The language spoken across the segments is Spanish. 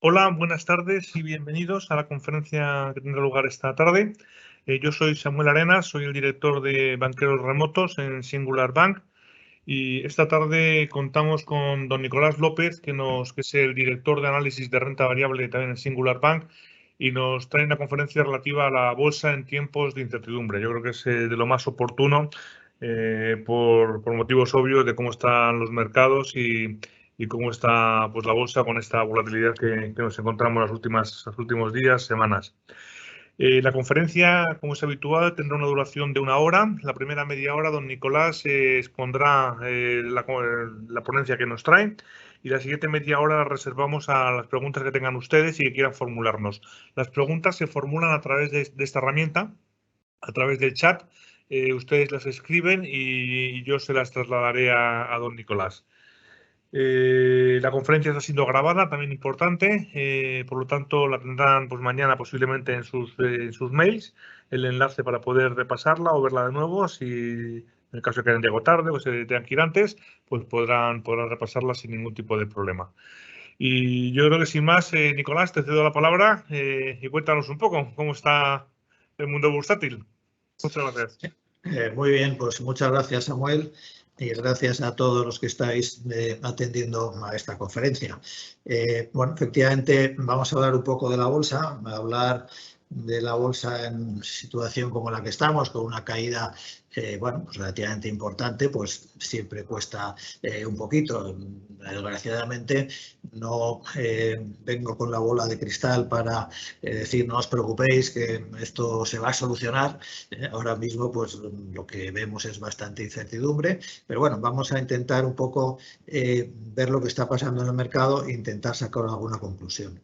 Hola, buenas tardes y bienvenidos a la conferencia que tendrá lugar esta tarde. Yo soy Samuel Arenas, soy el director de Banqueros Remotos en Singular Bank y esta tarde contamos con don Nicolás López, que es el director de análisis de renta variable también en Singular Bank y nos trae una conferencia relativa a la bolsa en tiempos de incertidumbre. Yo creo que es de lo más oportuno por motivos obvios de cómo están los mercados y cómo está pues, la bolsa con esta volatilidad que nos encontramos los últimos días, semanas. La conferencia, como es habitual, tendrá una duración de 1 hora. La primera media hora, don Nicolás expondrá la ponencia que nos trae y la siguiente media hora la reservamos a las preguntas que tengan ustedes y que quieran formularnos. Las preguntas se formulan a través de esta herramienta, a través del chat. Ustedes las escriben y yo se las trasladaré a don Nicolás. La conferencia está siendo grabada, también importante, por lo tanto la tendrán pues, mañana posiblemente en sus mails, el enlace para poder repasarla o verla de nuevo. Si en el caso de que hayan llegado tarde o se tengan que ir antes, pues podrán repasarla sin ningún tipo de problema. Y yo creo que sin más, Nicolás, te cedo la palabra y cuéntanos un poco cómo está el mundo bursátil. Muchas gracias. Muy bien, pues muchas gracias, Samuel, y gracias a todos los que estáis atendiendo a esta conferencia. Bueno, efectivamente, vamos a hablar un poco de la bolsa, hablar de la bolsa en situación como la que estamos, con una caída bueno, pues relativamente importante, pues siempre cuesta un poquito. Desgraciadamente no vengo con la bola de cristal para decir no os preocupéis que esto se va a solucionar. Ahora mismo pues lo que vemos es bastante incertidumbre, pero bueno, vamos a intentar un poco ver lo que está pasando en el mercado e intentar sacar alguna conclusión.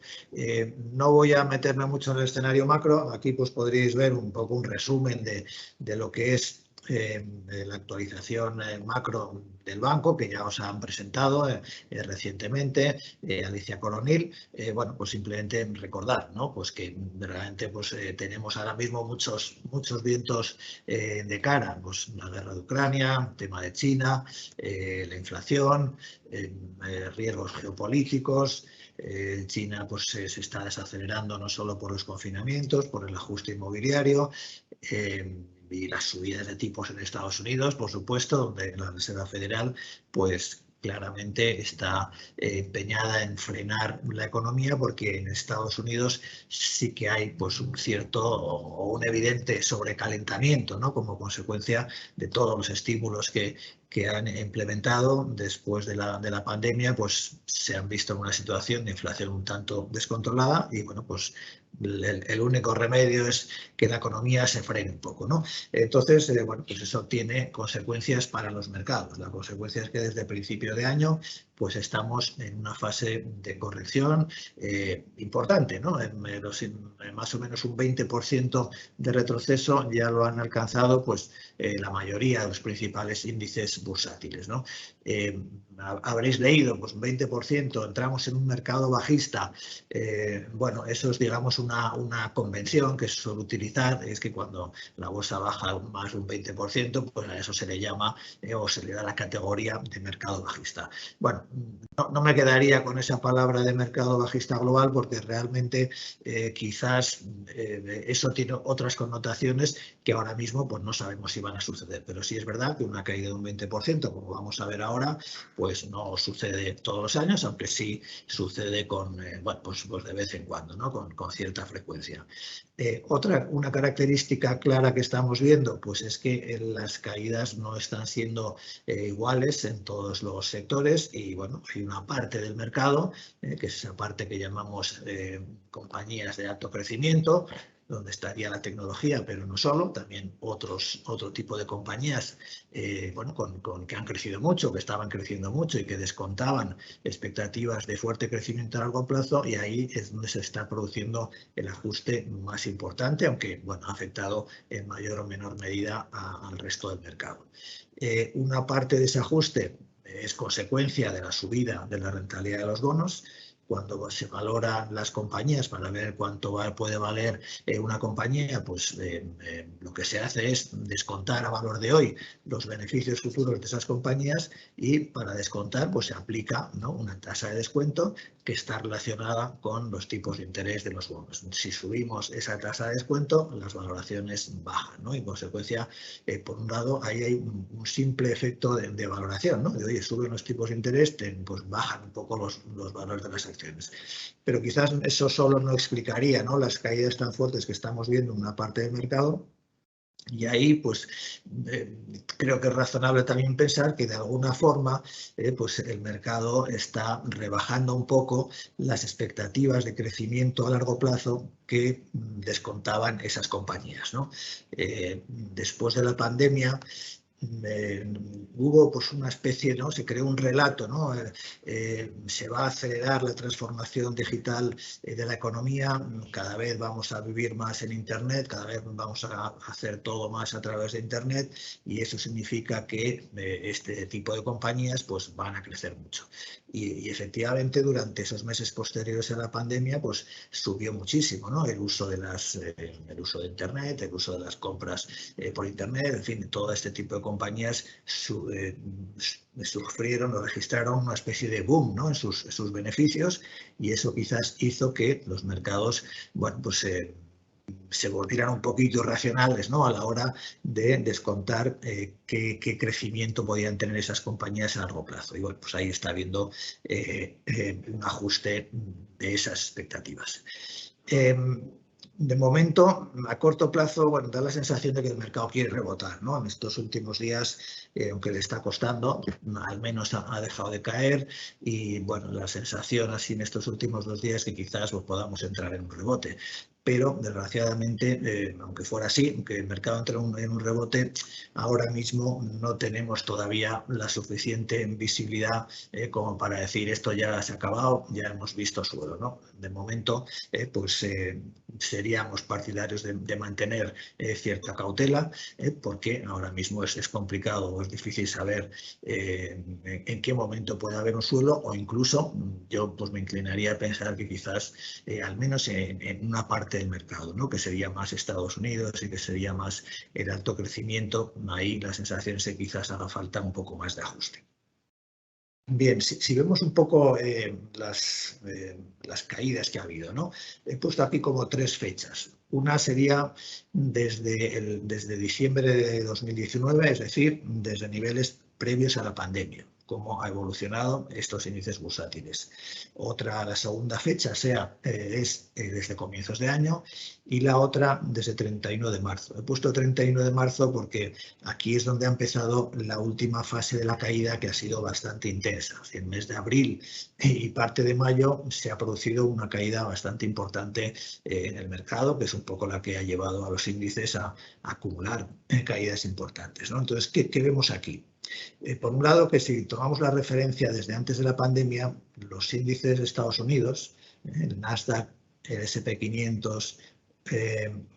No voy a meterme mucho en el escenario macro, aquí pues podríais ver un poco un resumen de lo que es la actualización macro del banco que ya os han presentado recientemente, Alicia Coronil. Bueno, pues simplemente recordar, ¿no? Pues que realmente pues, tenemos ahora mismo muchos vientos de cara, pues la guerra de Ucrania, tema de China, la inflación, riesgos geopolíticos. China pues, se está desacelerando no solo por los confinamientos, por el ajuste inmobiliario y las subidas de tipos en Estados Unidos, por supuesto, donde la Reserva Federal pues claramente está empeñada en frenar la economía, porque en Estados Unidos sí que hay pues un cierto o un evidente sobrecalentamiento, ¿no? Como consecuencia de todos los estímulos que han implementado después de la pandemia, pues se han visto en una situación de inflación un tanto descontrolada y bueno, pues el único remedio es que la economía se frene un poco, ¿no? Entonces, bueno, pues eso tiene consecuencias para los mercados. La consecuencia es que desde principio de año pues estamos en una fase de corrección importante, ¿no? Más o menos un 20% de retroceso ya lo han alcanzado pues la mayoría de los principales índices bursátiles, ¿no? Habréis leído, pues un 20%, entramos en un mercado bajista. Bueno, eso es, digamos, una convención que se suele utilizar, es que cuando la bolsa baja más de un 20%, pues a eso se le llama o se le da la categoría de mercado bajista. Bueno, no me quedaría con esa palabra de mercado bajista global, porque realmente quizás eso tiene otras connotaciones que ahora mismo pues no sabemos si van a suceder, pero sí es verdad que una caída de un 20%, como vamos a ver ahora, pues no sucede todos los años, aunque sí sucede bueno, pues de vez en cuando, ¿no? Con cierta frecuencia. Una característica clara que estamos viendo pues es que las caídas no están siendo iguales en todos los sectores y bueno, hay una parte del mercado, que es esa parte que llamamos compañías de alto crecimiento, donde estaría la tecnología, pero no solo, también otro tipo de compañías bueno, que han crecido mucho, que estaban creciendo mucho y que descontaban expectativas de fuerte crecimiento a largo plazo, y ahí es donde se está produciendo el ajuste más importante, aunque bueno, ha afectado en mayor o menor medida al resto del mercado. Una parte de ese ajuste es consecuencia de la subida de la rentabilidad de los bonos, cuando se valoran las compañías para ver cuánto puede valer una compañía, pues lo que se hace es descontar a valor de hoy los beneficios futuros de esas compañías y para descontar pues se aplica, ¿no?, una tasa de descuento que está relacionada con los tipos de interés de los bonos. Si subimos esa tasa de descuento, las valoraciones bajan, ¿no? Y en consecuencia, por un lado, ahí hay un simple efecto de valoración, ¿no? De, oye, suben los tipos de interés, pues bajan un poco los valores de las acciones. Pero quizás eso solo no explicaría, ¿no?, las caídas tan fuertes que estamos viendo en una parte del mercado. Y ahí, pues, creo que es razonable también pensar que de alguna forma, pues el mercado está rebajando un poco las expectativas de crecimiento a largo plazo que descontaban esas compañías, ¿no? Después de la pandemia, hubo pues una especie, ¿no?, se creó un relato, ¿no? Se va a acelerar la transformación digital de la economía, cada vez vamos a vivir más en Internet, cada vez vamos a hacer todo más a través de Internet y eso significa que este tipo de compañías pues van a crecer mucho. Y efectivamente durante esos meses posteriores a la pandemia pues subió muchísimo, ¿no?, el uso de Internet, el uso de las compras por Internet, en fin, todo este tipo de compañías sufrieron o registraron una especie de boom, ¿no?, en sus beneficios y eso quizás hizo que los mercados, bueno, pues se volvieran un poquito irracionales, ¿no?, a la hora de descontar qué crecimiento podían tener esas compañías a largo plazo. Y bueno, pues ahí está habiendo un ajuste de esas expectativas. De momento, a corto plazo, bueno, da la sensación de que el mercado quiere rebotar, ¿no? En estos últimos días, aunque le está costando, al menos ha dejado de caer y, bueno, la sensación así en estos últimos 2 días es que quizás pues, podamos entrar en un rebote. Pero, desgraciadamente, aunque fuera así, aunque el mercado entre en un rebote, ahora mismo no tenemos todavía la suficiente visibilidad como para decir esto ya se ha acabado, ya hemos visto suelo, ¿no? De momento, pues seríamos partidarios de mantener cierta cautela, porque ahora mismo es complicado o es difícil saber en qué momento puede haber un suelo o incluso yo pues me inclinaría a pensar que quizás al menos en una parte del mercado, ¿no?, que sería más Estados Unidos y que sería más el alto crecimiento, ahí la sensación es que quizás haga falta un poco más de ajuste. Bien, si vemos un poco las caídas que ha habido, ¿no?, he puesto aquí como 3 fechas. Una sería desde diciembre de 2019, es decir, desde niveles previos a la pandemia, cómo ha evolucionado estos índices bursátiles. La segunda fecha es desde comienzos de año y la otra desde 31 de marzo. He puesto 31 de marzo porque aquí es donde ha empezado la última fase de la caída que ha sido bastante intensa. En el mes de abril y parte de mayo se ha producido una caída bastante importante en el mercado, que es un poco la que ha llevado a los índices a acumular caídas importantes, ¿no? Entonces, ¿qué vemos aquí? Por un lado, que si tomamos la referencia desde antes de la pandemia, los índices de Estados Unidos, el Nasdaq, el S&P 500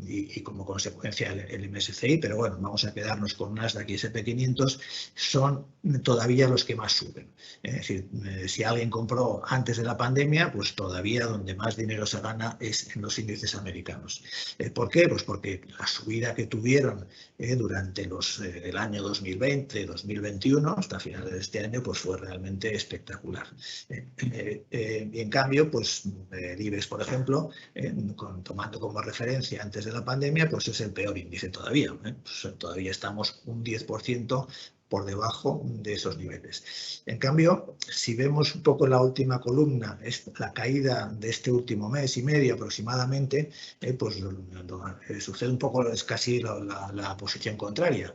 y como consecuencia el MSCI, pero bueno, vamos a quedarnos con Nasdaq y S&P 500, son todavía los que más suben. Es decir, si alguien compró antes de la pandemia, pues todavía donde más dinero se gana es en los índices americanos. ¿Por qué? Pues porque la subida que tuvieron durante el año 2020, 2021, hasta finales de este año, pues fue realmente espectacular. Y en cambio, pues el IBEX, por ejemplo, tomando como referencia antes de la pandemia, pues es el peor índice todavía. Pues todavía estamos un 10% por debajo de esos niveles. En cambio, si vemos un poco la última columna, es la caída de este último mes y medio aproximadamente, pues sucede un poco, es casi la posición contraria.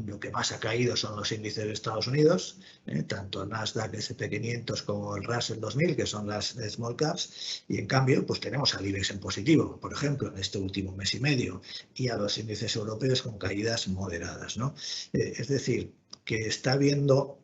Lo que más ha caído son los índices de Estados Unidos, tanto el Nasdaq, S&P 500 como el Russell 2000, que son las small caps, y en cambio pues tenemos al IBEX en positivo, por ejemplo, en este último mes y medio, y a los índices europeos con caídas moderadas, ¿no? Es decir, que está habiendo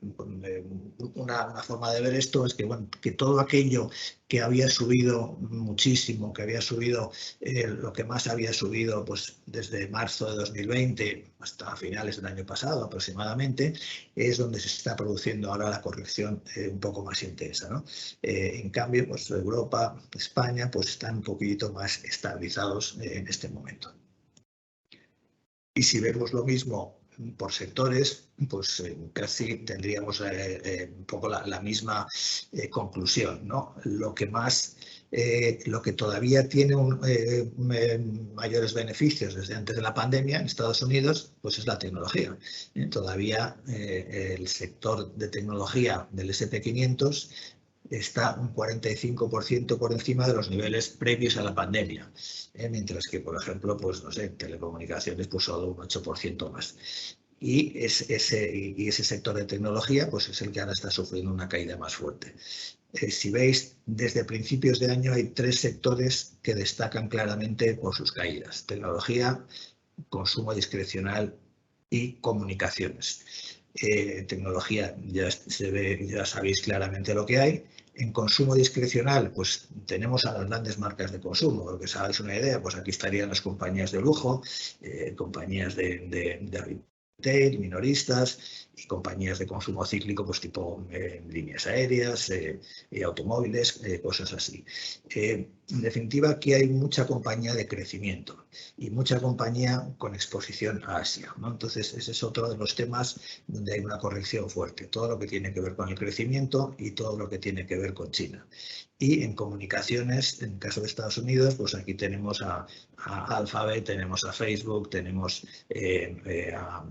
una forma de ver esto es que, bueno, que todo aquello que había subido muchísimo, que había subido lo que más había subido pues, desde marzo de 2020 hasta finales del año pasado aproximadamente, es donde se está produciendo ahora la corrección un poco más intensa, ¿no? En cambio, pues Europa, España, pues están un poquito más estabilizados en este momento. Y si vemos lo mismo por sectores, pues casi tendríamos un poco la misma conclusión, ¿no? Lo que todavía tiene mayores beneficios desde antes de la pandemia en Estados Unidos, pues es la tecnología. Todavía el sector de tecnología del S&P 500 está un 45% por encima de los niveles previos a la pandemia, mientras que, por ejemplo, pues no sé, telecomunicaciones pues solo un 8% más. Y ese sector de tecnología pues es el que ahora está sufriendo una caída más fuerte. Si veis, desde principios de año hay 3 sectores que destacan claramente por sus caídas: tecnología, consumo discrecional y comunicaciones. Tecnología ya sabéis claramente lo que hay. En consumo discrecional, pues tenemos a las grandes marcas de consumo. Para que os hagáis una idea, pues aquí estarían las compañías de lujo, compañías de retail, minoristas y compañías de consumo cíclico, pues tipo líneas aéreas, automóviles, cosas así. En definitiva, aquí hay mucha compañía de crecimiento y mucha compañía con exposición a Asia, ¿no? Entonces, ese es otro de los temas donde hay una corrección fuerte, todo lo que tiene que ver con el crecimiento y todo lo que tiene que ver con China. Y en comunicaciones, en el caso de Estados Unidos, pues aquí tenemos a Alphabet, tenemos a Facebook, tenemos a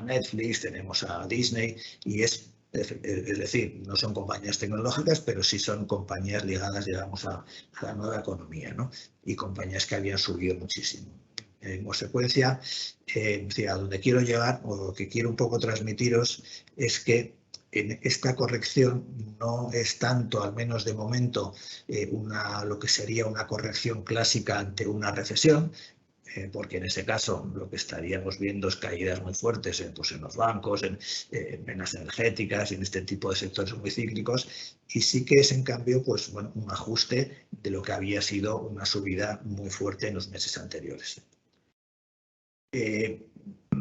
Netflix, tenemos a Disney, y es decir, no son compañías tecnológicas, pero sí son compañías ligadas, digamos, a la nueva economía, ¿no? Y compañías que habían subido muchísimo. En consecuencia, a donde quiero llegar, o lo que quiero un poco transmitiros, es que en esta corrección no es tanto, al menos de momento, lo que sería una corrección clásica ante una recesión, porque en ese caso lo que estaríamos viendo es caídas muy fuertes pues en los bancos, en las energéticas, en este tipo de sectores muy cíclicos, y sí que es en cambio pues, bueno, un ajuste de lo que había sido una subida muy fuerte en los meses anteriores.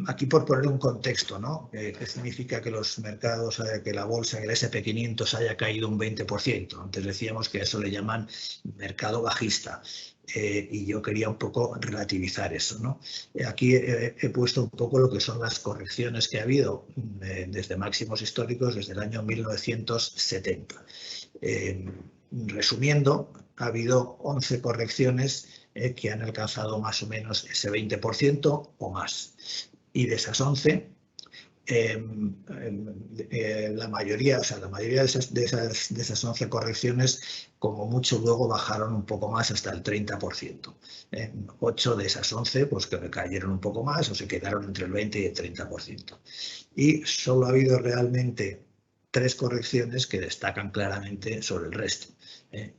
Aquí por poner un contexto, ¿no? ¿Qué significa que los mercados, que la bolsa, que el S&P 500 haya caído un 20%? Antes decíamos que a eso le llaman mercado bajista. Y yo quería un poco relativizar eso, ¿no? Aquí he puesto un poco lo que son las correcciones que ha habido desde máximos históricos desde el año 1970. Resumiendo, ha habido 11 correcciones que han alcanzado más o menos ese 20% o más. Y de esas 11, la mayoría de esas 11 correcciones, como mucho, luego bajaron un poco más hasta el 30%. 8 de esas 11 pues que cayeron un poco más o se quedaron entre el 20 y el 30%. Y solo ha habido realmente 3 correcciones que destacan claramente sobre el resto.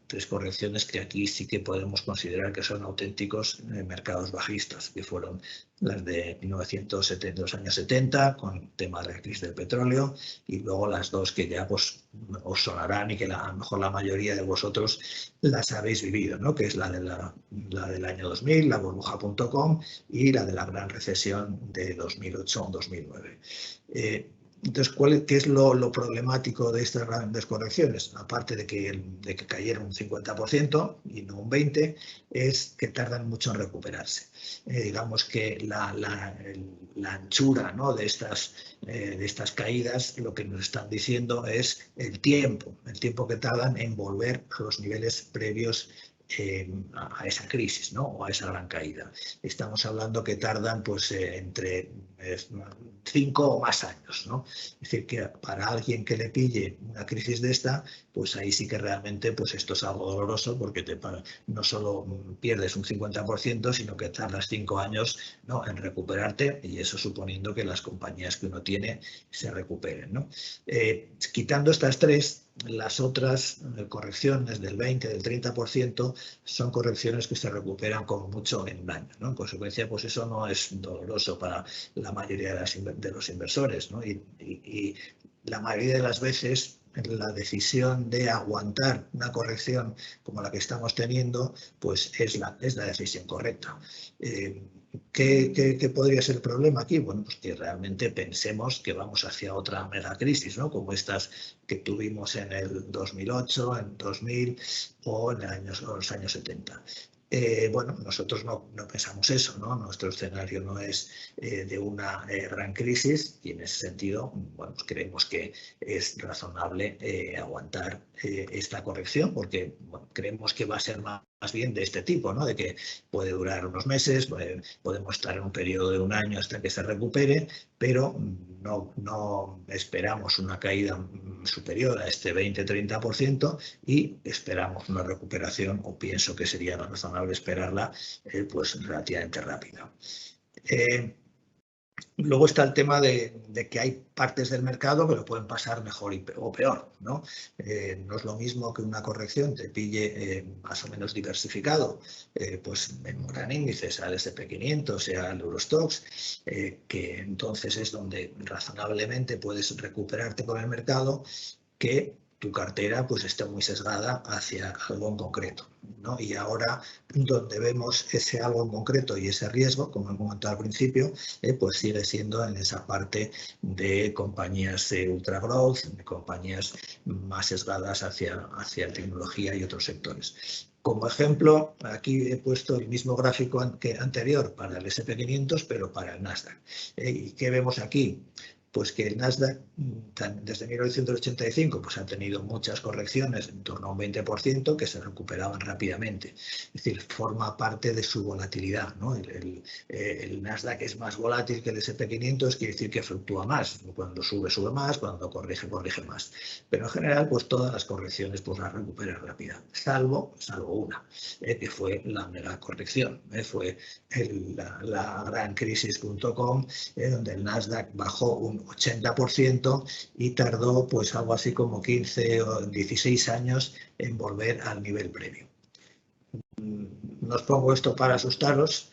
3 correcciones que aquí sí que podemos considerar que son auténticos mercados bajistas, que fueron las de 1970, los años 70, con el tema de la crisis del petróleo, y luego las 2 que ya pues, os sonarán y que a lo mejor la mayoría de vosotros las habéis vivido, ¿no? Que es la del año 2000, la burbuja.com, y la de la gran recesión de 2008-2009. Entonces, ¿qué es lo problemático de estas grandes correcciones? Aparte de que cayeron un 50% y no un 20%, es que tardan mucho en recuperarse. Digamos que la anchura, ¿no? de estas caídas, lo que nos están diciendo es el tiempo que tardan en volver a los niveles previos a esa crisis, ¿no? O a esa gran caída. Estamos hablando que tardan pues, entre 5 o más años, ¿no? Es decir, que para alguien que le pille una crisis de esta, pues ahí sí que realmente pues esto es algo doloroso, porque no solo pierdes un 50%, sino que tardas 5 años, ¿no? en recuperarte, y eso suponiendo que las compañías que uno tiene se recuperen, ¿no? Quitando estas 3, las otras correcciones del 20, del 30% son correcciones que se recuperan como mucho en un año, ¿no? En consecuencia, pues eso no es doloroso para la mayoría de los inversores, ¿no? Y la mayoría de las veces la decisión de aguantar una corrección como la que estamos teniendo, pues es la decisión correcta. ¿Qué podría ser el problema aquí? Bueno, pues que realmente pensemos que vamos hacia otra megacrisis, ¿no? Como estas que tuvimos en el 2008, en 2000 o en los años 70. Bueno, nosotros no pensamos eso, ¿no? Nuestro escenario no es de una gran crisis y en ese sentido, bueno, pues creemos que es razonable aguantar esta corrección porque bueno, creemos que va a ser más bien de este tipo, ¿no? De que puede durar unos meses, podemos estar en un periodo de un año hasta que se recupere, pero no esperamos una caída superior a este 20-30% y esperamos una recuperación, o pienso que sería razonable esperarla, pues relativamente rápida. Luego está el tema de que hay partes del mercado que lo pueden pasar mejor o peor, ¿no? No es lo mismo que una corrección te pille más o menos diversificado, pues en un gran índice, sea el S&P 500, sea el Eurostoxx, que entonces es donde razonablemente puedes recuperarte con el mercado, que tu cartera pues esté muy sesgada hacia algo en concreto, ¿no? Y ahora donde vemos ese algo en concreto y ese riesgo, como he comentado al principio, pues sigue siendo en esa parte de compañías de ultra growth, de compañías más sesgadas hacia tecnología y otros sectores. Como ejemplo, aquí he puesto el mismo gráfico que anterior para el S&P 500, pero para el Nasdaq. ¿Y qué vemos aquí? Pues que el Nasdaq desde 1985 pues ha tenido muchas correcciones en torno a un 20% que se recuperaban rápidamente. Es decir, forma parte de su volatilidad, ¿no? El Nasdaq es más volátil que el S&P 500, quiere decir que fluctúa más. Cuando sube, sube más, cuando corrige, corrige más. Pero en general, pues todas las correcciones pues las recupera rápida, salvo una, que fue la mega corrección. Fue la gran crisis.com, donde el Nasdaq bajó un 80% y tardó pues algo así como 15 o 16 años en volver al nivel previo. No os pongo esto para asustaros,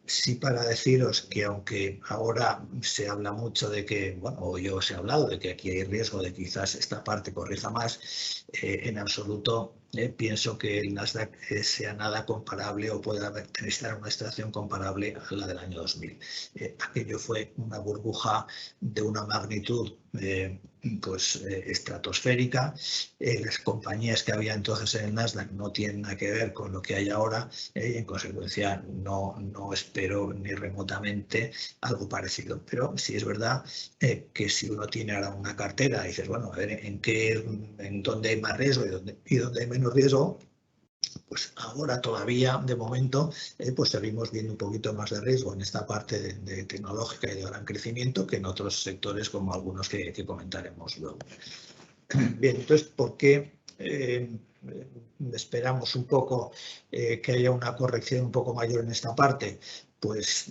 sí para deciros que aunque ahora se habla mucho de que, bueno, o yo os he hablado de que aquí hay riesgo de que quizás esta parte corrija más, en absoluto pienso que el Nasdaq sea nada comparable o pueda necesitar una extracción comparable a la del año 2000. Aquello fue una burbuja de una magnitud estratosférica. Las compañías que había entonces en el Nasdaq no tienen nada que ver con lo que hay ahora y en consecuencia no espero ni remotamente algo parecido. Pero sí es verdad que si uno tiene ahora una cartera y dices, bueno, a ver en dónde hay más riesgo y dónde hay menos riesgo, pues ahora todavía, de momento, pues seguimos viendo un poquito más de riesgo en esta parte de tecnológica y de gran crecimiento que en otros sectores como algunos que comentaremos luego. Bien, entonces, ¿por qué esperamos un poco que haya una corrección un poco mayor en esta parte? Pues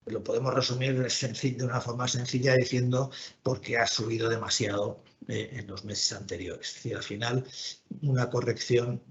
lo podemos resumir de una forma sencilla diciendo porque ha subido demasiado en los meses anteriores. Es decir, al final una corrección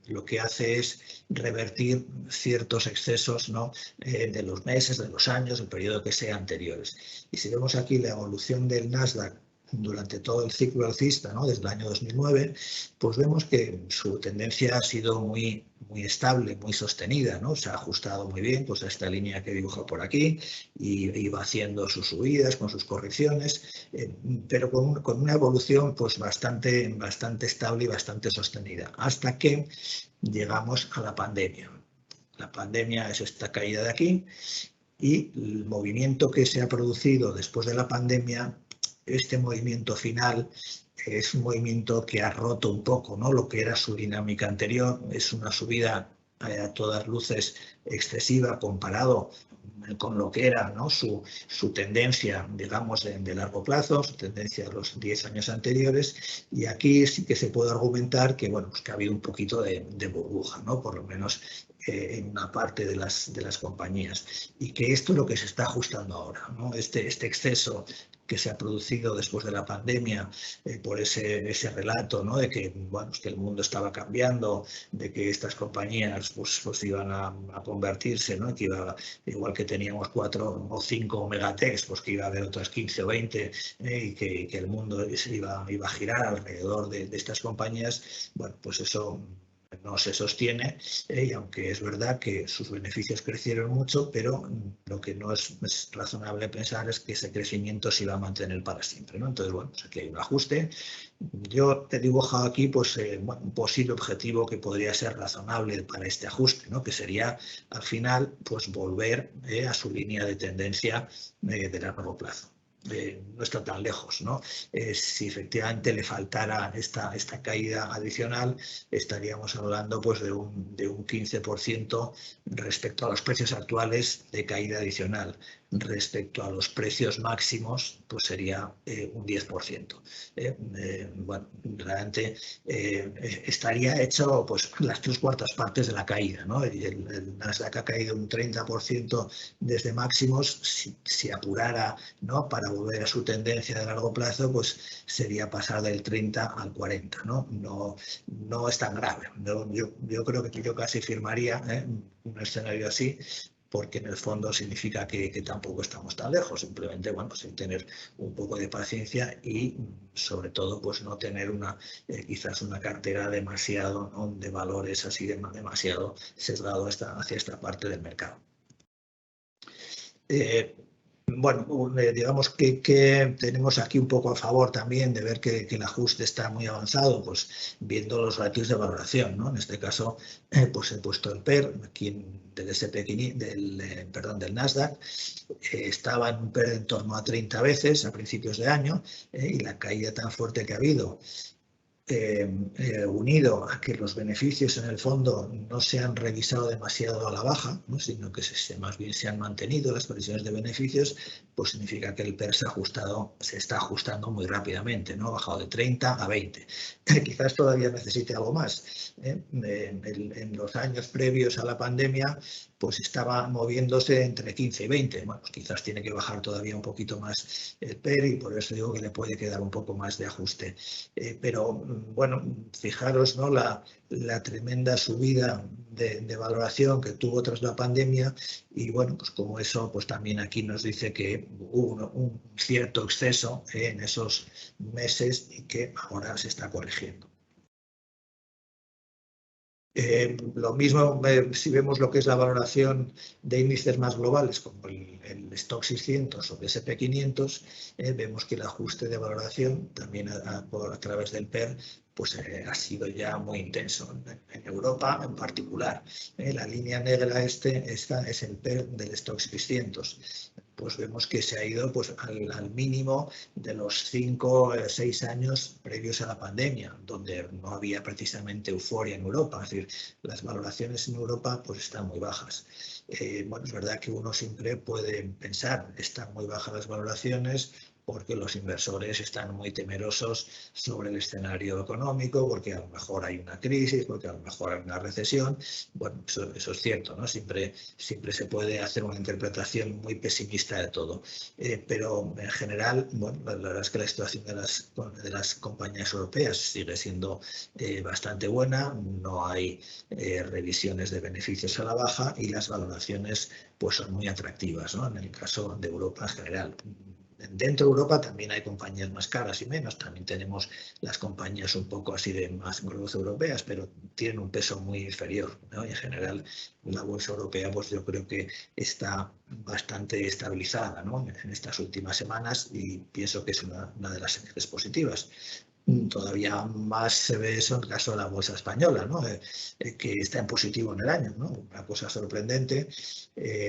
lo que hace es revertir ciertos excesos, ¿no? De los meses, de los años, del periodo que sea anteriores. Y si vemos aquí la evolución del Nasdaq durante todo el ciclo alcista, ¿no? Desde el año 2009, pues vemos que su tendencia ha sido muy estable, muy sostenida, ¿no? Se ha ajustado muy bien pues, a esta línea que dibujo por aquí y va haciendo sus subidas con sus correcciones, pero con una evolución pues, bastante estable y bastante sostenida, hasta que llegamos a la pandemia. La pandemia es esta caída de aquí y el movimiento que se ha producido después de la pandemia, este movimiento final es un movimiento que ha roto un poco, ¿no? Lo que era su dinámica anterior. Es una subida a todas luces excesiva comparado con lo que era, ¿no? su tendencia, digamos, de largo plazo, su tendencia de los 10 años anteriores. Y aquí sí que se puede argumentar que, bueno, pues que ha habido un poquito de burbuja, ¿no? Por lo menos en una parte de las compañías. Y que esto es lo que se está ajustando ahora, ¿no? Este exceso que se ha producido después de la pandemia por ese relato, ¿no? De que, bueno, que el mundo estaba cambiando, de que estas compañías pues iban a convertirse, ¿no? Que iba, igual que teníamos 4 o 5 megatechs, pues que iba a haber otras 15 o 20 y que el mundo iba a girar alrededor de estas compañías. Bueno, pues eso no se sostiene y aunque es verdad que sus beneficios crecieron mucho, pero lo que no es razonable pensar es que ese crecimiento se iba a mantener para siempre, ¿no? Entonces, bueno, pues aquí hay un ajuste. Yo te he dibujado aquí pues, un posible objetivo que podría ser razonable para este ajuste, ¿no? Que sería al final pues, volver a su línea de tendencia de largo plazo. No está tan lejos, ¿no? Si efectivamente le faltara esta caída adicional, estaríamos hablando pues, de un 15% respecto a los precios actuales de caída adicional. Respecto a los precios máximos, pues sería un 10%. Bueno, realmente estaría hecho pues, las 3/4 partes de la caída, ¿no? Y el Nasdaq ha caído un 30% desde máximos. Si apurara, ¿no? Para volver a su tendencia de largo plazo, pues sería pasar del 30 al 40, ¿no? No es tan grave. Yo creo que yo casi firmaría un escenario así, porque en el fondo significa que tampoco estamos tan lejos, simplemente, bueno, pues tener un poco de paciencia y sobre todo pues no tener quizás una cartera demasiado, ¿no? De valores así demasiado sesgado hacia esta parte del mercado. Bueno, digamos que tenemos aquí un poco a favor también de ver que el ajuste está muy avanzado, pues viendo los ratios de valoración, ¿no? En este caso, pues he puesto el PER aquí del del Nasdaq, estaba en un PER en torno a 30 veces a principios de año y la caída tan fuerte que ha habido, unido a que los beneficios en el fondo no se han revisado demasiado a la baja, ¿no? Sino que más bien se han mantenido las previsiones de beneficios, pues significa que el PER se está ajustando muy rápidamente, ¿no? Ha bajado de 30 a 20. Quizás todavía necesite algo más. En los años previos a la pandemia, pues estaba moviéndose entre 15 y 20. Bueno, pues quizás tiene que bajar todavía un poquito más el PER y por eso digo que le puede quedar un poco más de ajuste. Pero bueno, fijaros, ¿no? La tremenda subida de valoración que tuvo tras la pandemia y bueno, pues como eso, pues también aquí nos dice que hubo un cierto exceso en esos meses y que ahora se está corrigiendo. Lo mismo si vemos lo que es la valoración de índices más globales como el Stoxx 600 o el S&P 500, vemos que el ajuste de valoración también a través del PER pues ha sido ya muy intenso. En Europa en particular, la línea negra esta es el PER del Stoxx 600. Pues vemos que se ha ido pues, al mínimo de los 5 o 6 años previos a la pandemia, donde no había precisamente euforia en Europa. Es decir, las valoraciones en Europa pues, están muy bajas. Bueno, es verdad que uno siempre puede pensar, están muy bajas las valoraciones porque los inversores están muy temerosos sobre el escenario económico, porque a lo mejor hay una crisis, porque a lo mejor hay una recesión. Bueno, eso es cierto, ¿no? Siempre se puede hacer una interpretación muy pesimista de todo. Pero en general, bueno, la verdad es que la situación de las compañías europeas sigue siendo bastante buena, no hay revisiones de beneficios a la baja y las valoraciones pues, son muy atractivas, ¿no? En el caso de Europa en general. Dentro de Europa también hay compañías más caras y menos, también tenemos las compañías un poco así de más growth europeas, pero tienen un peso muy inferior, ¿no? Y en general la bolsa europea pues yo creo que está bastante estabilizada, ¿no? En estas últimas semanas y pienso que es una de las señales positivas. Todavía más se ve eso en el caso de la bolsa española, ¿no? Que está en positivo en el año, ¿no? Una cosa sorprendente,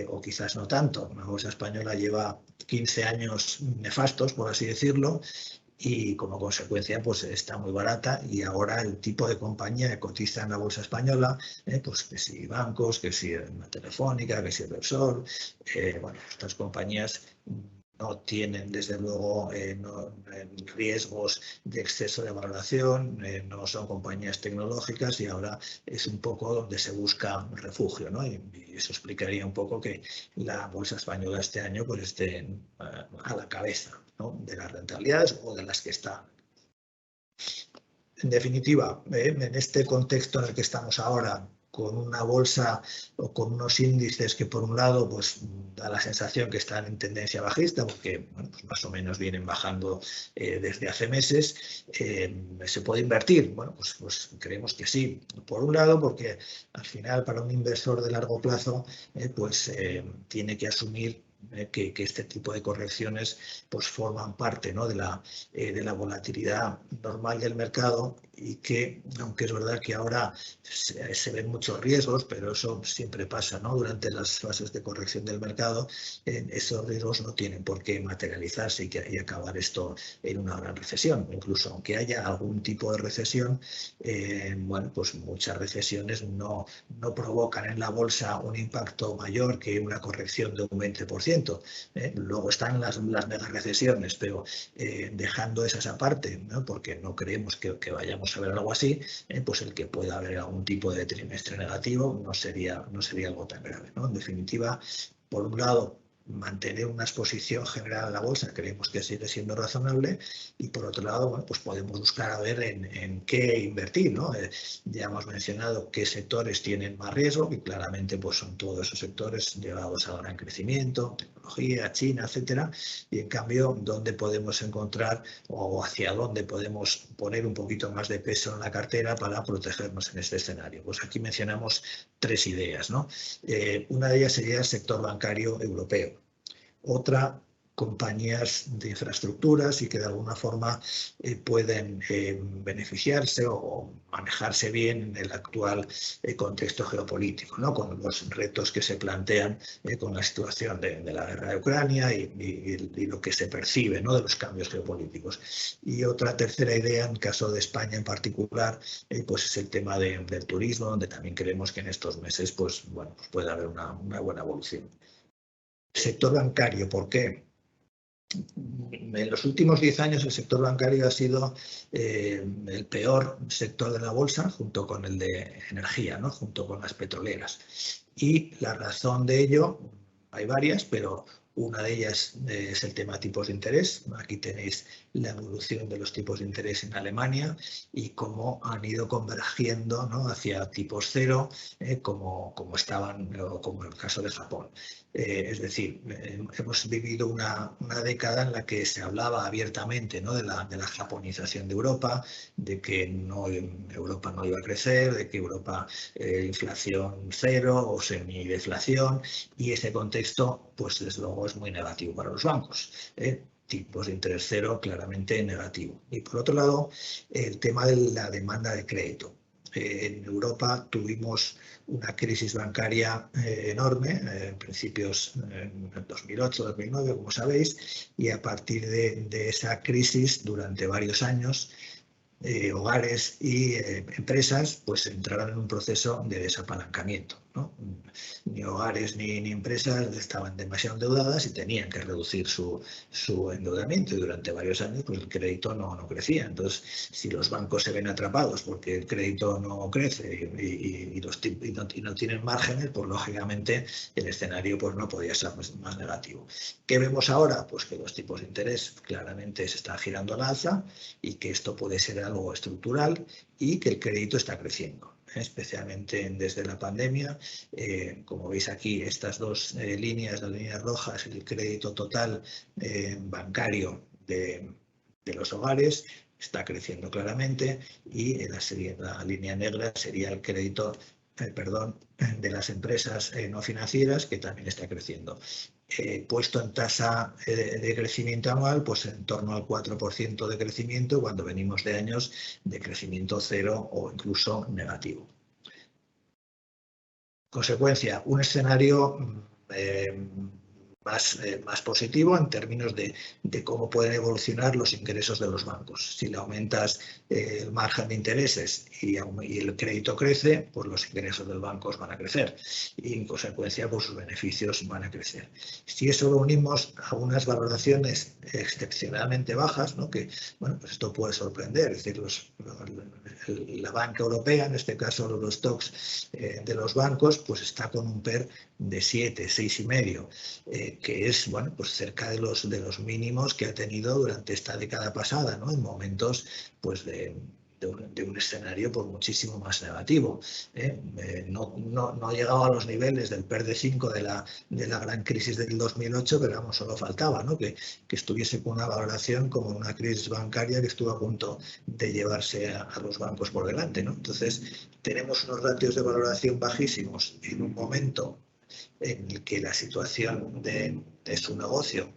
o quizás no tanto. La bolsa española lleva 15 años nefastos, por así decirlo, y como consecuencia pues está muy barata y ahora el tipo de compañía que cotiza en la bolsa española, pues que si bancos, que si una Telefónica, que si Repsol, bueno, estas compañías no tienen, desde luego, riesgos de exceso de valoración, no son compañías tecnológicas y ahora es un poco donde se busca refugio, ¿no? Y eso explicaría un poco que la bolsa española este año pues esté a la cabeza, ¿no? ¿no?, de las rentabilidades o de las que está. En definitiva, en este contexto en el que estamos ahora, con una bolsa o con unos índices que por un lado pues da la sensación que están en tendencia bajista, porque bueno, pues más o menos vienen bajando desde hace meses, ¿se puede invertir? Bueno, pues creemos que sí. Por un lado, porque al final para un inversor de largo plazo tiene que asumir que este tipo de correcciones pues forman parte, ¿no?, de la volatilidad normal del mercado, y que, aunque es verdad que ahora se ven muchos riesgos, pero eso siempre pasa, ¿no?, durante las fases de corrección del mercado, esos riesgos no tienen por qué materializarse y acabar esto en una gran recesión. Incluso aunque haya algún tipo de recesión, bueno, pues muchas recesiones no provocan en la bolsa un impacto mayor que una corrección de un 20%. Luego están las mega recesiones, pero dejando esas aparte, ¿no?, porque no creemos que vayamos a ver algo así, pues el que pueda haber algún tipo de trimestre negativo no sería algo tan grave, ¿no? En definitiva, por un lado, mantener una exposición general a la bolsa creemos que sigue siendo razonable, y por otro lado, bueno, pues podemos buscar a ver en qué invertir, ¿no? Ya hemos mencionado qué sectores tienen más riesgo, y claramente pues son todos esos sectores llevados a gran crecimiento, tecnología, China, etcétera, y en cambio dónde podemos encontrar o hacia dónde podemos poner un poquito más de peso en la cartera para protegernos en este escenario. Pues aquí mencionamos tres ideas, ¿no? Una de ellas sería el sector bancario europeo. Otra, compañías de infraestructuras y que de alguna forma pueden beneficiarse o manejarse bien en el actual contexto geopolítico, ¿no?, con los retos que se plantean con la situación de la guerra de Ucrania y lo que se percibe, ¿no?, de los cambios geopolíticos. Y otra tercera idea, en el caso de España en particular, pues es el tema del turismo, donde también creemos que en estos meses pues puede haber una buena evolución. Sector bancario, ¿por qué? En los últimos 10 años el sector bancario ha sido el peor sector de la bolsa, junto con el de energía, ¿no?, junto con las petroleras. Y la razón de ello, hay varias, pero una de ellas es el tema de tipos de interés. Aquí tenéis la evolución de los tipos de interés en Alemania y cómo han ido convergiendo, ¿no?, hacia tipos cero, como estaban, o como en el caso de Japón. Es decir, hemos vivido una década en la que se hablaba abiertamente, ¿no?, de la japonización de Europa, de que Europa no iba a crecer, de que Europa inflación cero o semideflación, y ese contexto, pues desde luego es muy negativo para los bancos. Tipos de interés cero claramente negativo. Y por otro lado, el tema de la demanda de crédito. En Europa tuvimos una crisis bancaria enorme, en principios en 2008-2009, como sabéis, y a partir de esa crisis, durante varios años, hogares y empresas pues entraron en un proceso de desapalancamiento, ¿no? Ni hogares ni empresas estaban demasiado endeudadas y tenían que reducir su endeudamiento, y durante varios años pues el crédito no crecía. Entonces, si los bancos se ven atrapados porque el crédito no crece y no tienen márgenes, pues lógicamente el escenario pues no podía ser más negativo. ¿Qué vemos ahora? Pues que los tipos de interés claramente se están girando al alza, y que esto puede ser algo estructural, y que el crédito está creciendo, especialmente desde la pandemia. Como veis aquí, estas dos líneas, las líneas rojas, el crédito total bancario de los hogares está creciendo claramente, y la línea negra sería el crédito de las empresas no financieras, que también está creciendo. Puesto en tasa de crecimiento anual, pues en torno al 4% de crecimiento, cuando venimos de años de crecimiento cero o incluso negativo. Consecuencia, un escenario más positivo en términos de cómo pueden evolucionar los ingresos de los bancos. Si le aumentas el margen de intereses y el crédito crece, pues los ingresos del banco van a crecer, y en consecuencia pues sus beneficios van a crecer. Si eso lo unimos a unas valoraciones excepcionalmente bajas, ¿no?, que bueno, pues esto puede sorprender, es decir, la banca europea, en este caso los stocks de los bancos, pues está con un PER de 7, 6,5. que es, bueno, pues cerca de los mínimos que ha tenido durante esta década pasada, ¿no? En momentos, pues, de un escenario pues, muchísimo más negativo. No ha llegado a los niveles del PER de 5 de la gran crisis del 2008, pero vamos, solo faltaba, ¿no? que estuviese con una valoración como una crisis bancaria que estuvo a punto de llevarse a los bancos por delante, ¿no? Entonces, tenemos unos ratios de valoración bajísimos en un momento en el que la situación de su negocio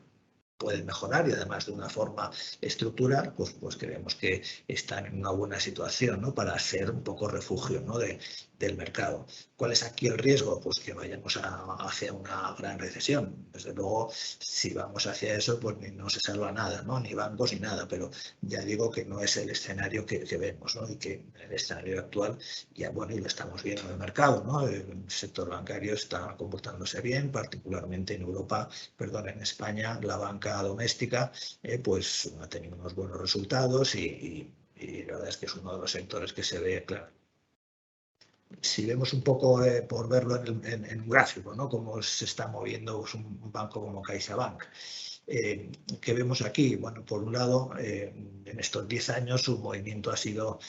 pueden mejorar y además de una forma estructural, pues creemos que están en una buena situación, ¿no? Para ser un poco refugio, ¿no? del mercado. ¿Cuál es aquí el riesgo? Pues que vayamos hacia una gran recesión. Desde luego, si vamos hacia eso, pues no se salva nada, ¿no? Ni bancos ni nada, pero ya digo que no es el escenario que vemos, ¿no? Y que el escenario actual, ya bueno, y lo estamos viendo en el mercado, ¿no? El sector bancario está comportándose bien, particularmente en Europa, perdón, en España, la banca doméstica pues ha tenido unos buenos resultados y la verdad es que es uno de los sectores que se ve claro. Si vemos un poco, por verlo en un gráfico, ¿no? Cómo se está moviendo pues, un banco como CaixaBank. ¿Qué vemos aquí? Bueno, por un lado, en estos 10 años su movimiento ha sido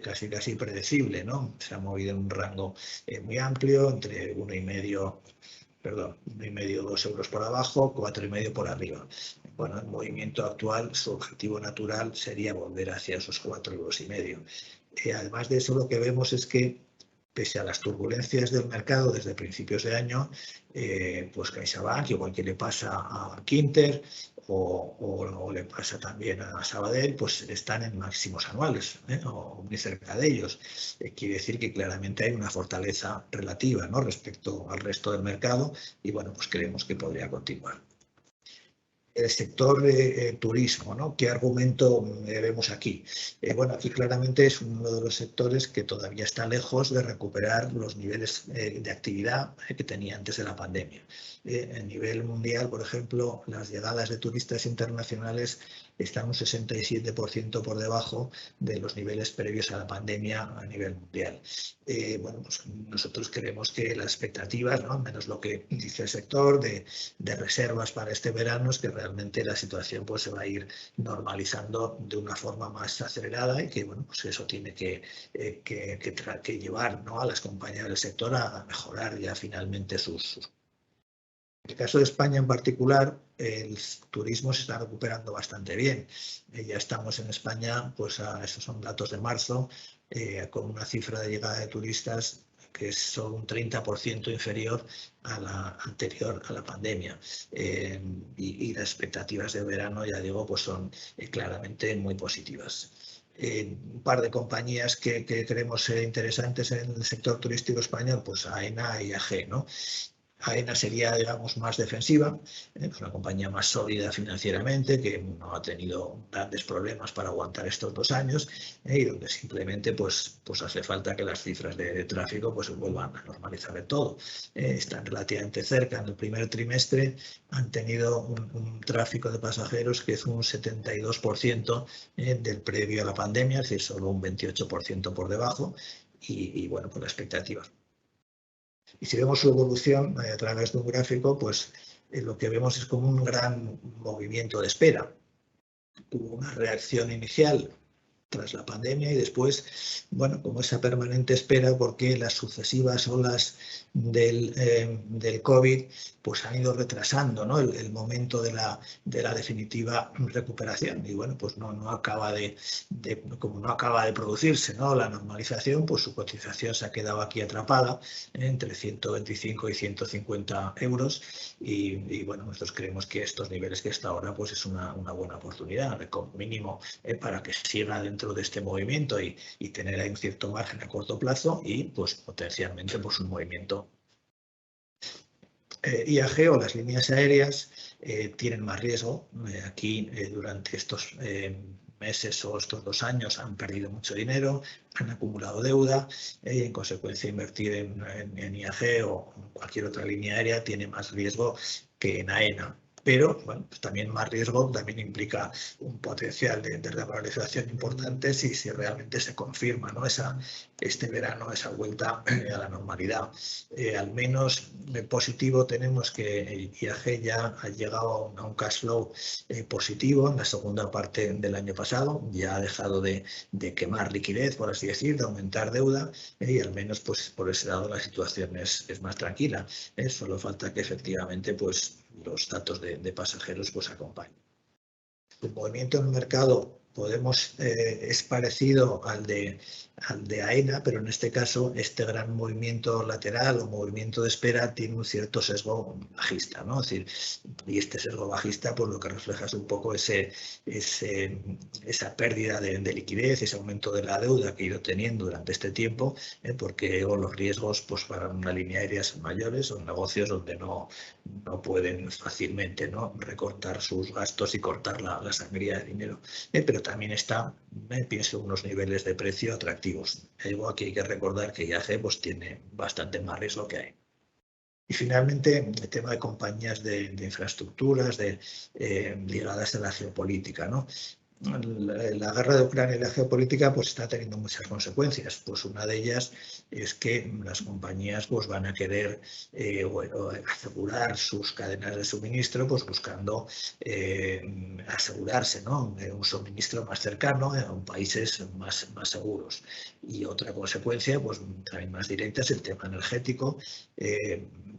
casi predecible, ¿no? Se ha movido en un rango muy amplio, entre 1,5, 2 euros por abajo, 4,5 por arriba. Bueno, el movimiento actual, su objetivo natural sería volver hacia esos 4,5 euros. Además de eso, lo que vemos es que, pese a las turbulencias del mercado desde principios de año, pues CaixaBank, igual que le pasa a Quinter o le pasa también a Sabadell, pues están en máximos anuales, o muy cerca de ellos. Quiere decir que claramente hay una fortaleza relativa, ¿no? Respecto al resto del mercado y bueno, pues creemos que podría continuar. El sector turismo, ¿no? ¿Qué argumento vemos aquí? Bueno, aquí claramente es uno de los sectores que todavía está lejos de recuperar los niveles de actividad que tenía antes de la pandemia. A nivel mundial, por ejemplo, las llegadas de turistas internacionales están un 67% por debajo de los niveles previos a la pandemia a nivel mundial. Bueno, pues nosotros creemos que las expectativas, ¿no? Menos lo que dice el sector de reservas para este verano, es que realmente la situación pues, se va a ir normalizando de una forma más acelerada y que bueno, pues eso tiene que llevar, ¿no? A las compañías del sector a mejorar ya finalmente sus. En el caso de España en particular, el turismo se está recuperando bastante bien. Ya estamos en España, pues esos son datos de marzo, con una cifra de llegada de turistas que es solo un 30% inferior a la anterior a la pandemia. Y las expectativas de verano, ya digo, pues son claramente muy positivas. Un par de compañías que creemos interesantes en el sector turístico español, pues AENA y AG, ¿no? AENA sería, digamos, más defensiva, es una compañía más sólida financieramente, que no ha tenido grandes problemas para aguantar estos 2 años y donde simplemente pues hace falta que las cifras de tráfico pues vuelvan a normalizar de todo. Están relativamente cerca. En el primer trimestre han tenido un tráfico de pasajeros que es un 72% del previo a la pandemia, es decir, solo un 28% por debajo y bueno, pues la expectativa. Y si vemos su evolución a través de un gráfico, pues lo que vemos es como un gran movimiento de espera. Hubo una reacción inicial tras la pandemia y después, bueno, como esa permanente espera porque las sucesivas olas del COVID pues han ido retrasando, ¿no? el momento de la definitiva recuperación y bueno, pues no acaba como no acaba de producirse, ¿no? La normalización, pues su cotización se ha quedado aquí atrapada entre 125 y 150 euros y bueno, nosotros creemos que estos niveles que está ahora pues es una buena oportunidad, como mínimo para que siga dentro de este movimiento y tener ahí un cierto margen a corto plazo y pues potencialmente pues un movimiento. IAG o las líneas aéreas tienen más riesgo. Aquí durante estos meses o estos 2 años han perdido mucho dinero, han acumulado deuda y en consecuencia invertir en IAG o en cualquier otra línea aérea tiene más riesgo que en AENA. pero bueno, pues también más riesgo también implica un potencial de revalorización importante si realmente se confirma, ¿no? Este verano esa vuelta a la normalidad. Al menos positivo tenemos que IAG ya ha llegado a un cash flow positivo en la segunda parte del año pasado, ya ha dejado de quemar liquidez, por así decir, de aumentar deuda, y al menos pues por ese lado la situación es más tranquila. Solo falta que efectivamente pues los datos de pasajeros pues acompañen. El movimiento en el mercado es parecido al de AENA, pero en este caso este gran movimiento lateral o movimiento de espera tiene un cierto sesgo bajista, ¿no? Es decir, y este sesgo bajista pues lo que refleja es un poco esa pérdida de liquidez, ese aumento de la deuda que ha ido teniendo durante este tiempo, porque los riesgos pues para una línea aérea son mayores, son negocios donde no pueden fácilmente, ¿no?, recortar sus gastos y cortar la sangría de dinero. Pero también está, pienso, unos niveles de precio atractivos. Luego aquí hay que recordar que IAG pues, tiene bastante más riesgo que hay. Y finalmente, el tema de compañías de infraestructuras ligadas a la geopolítica, ¿no? La guerra de Ucrania y la geopolítica pues está teniendo muchas consecuencias. Pues una de ellas es que las compañías pues van a querer asegurar sus cadenas de suministro pues buscando asegurarse, ¿no?, un suministro más cercano a países más seguros. Y otra consecuencia pues también más directa es el tema energético.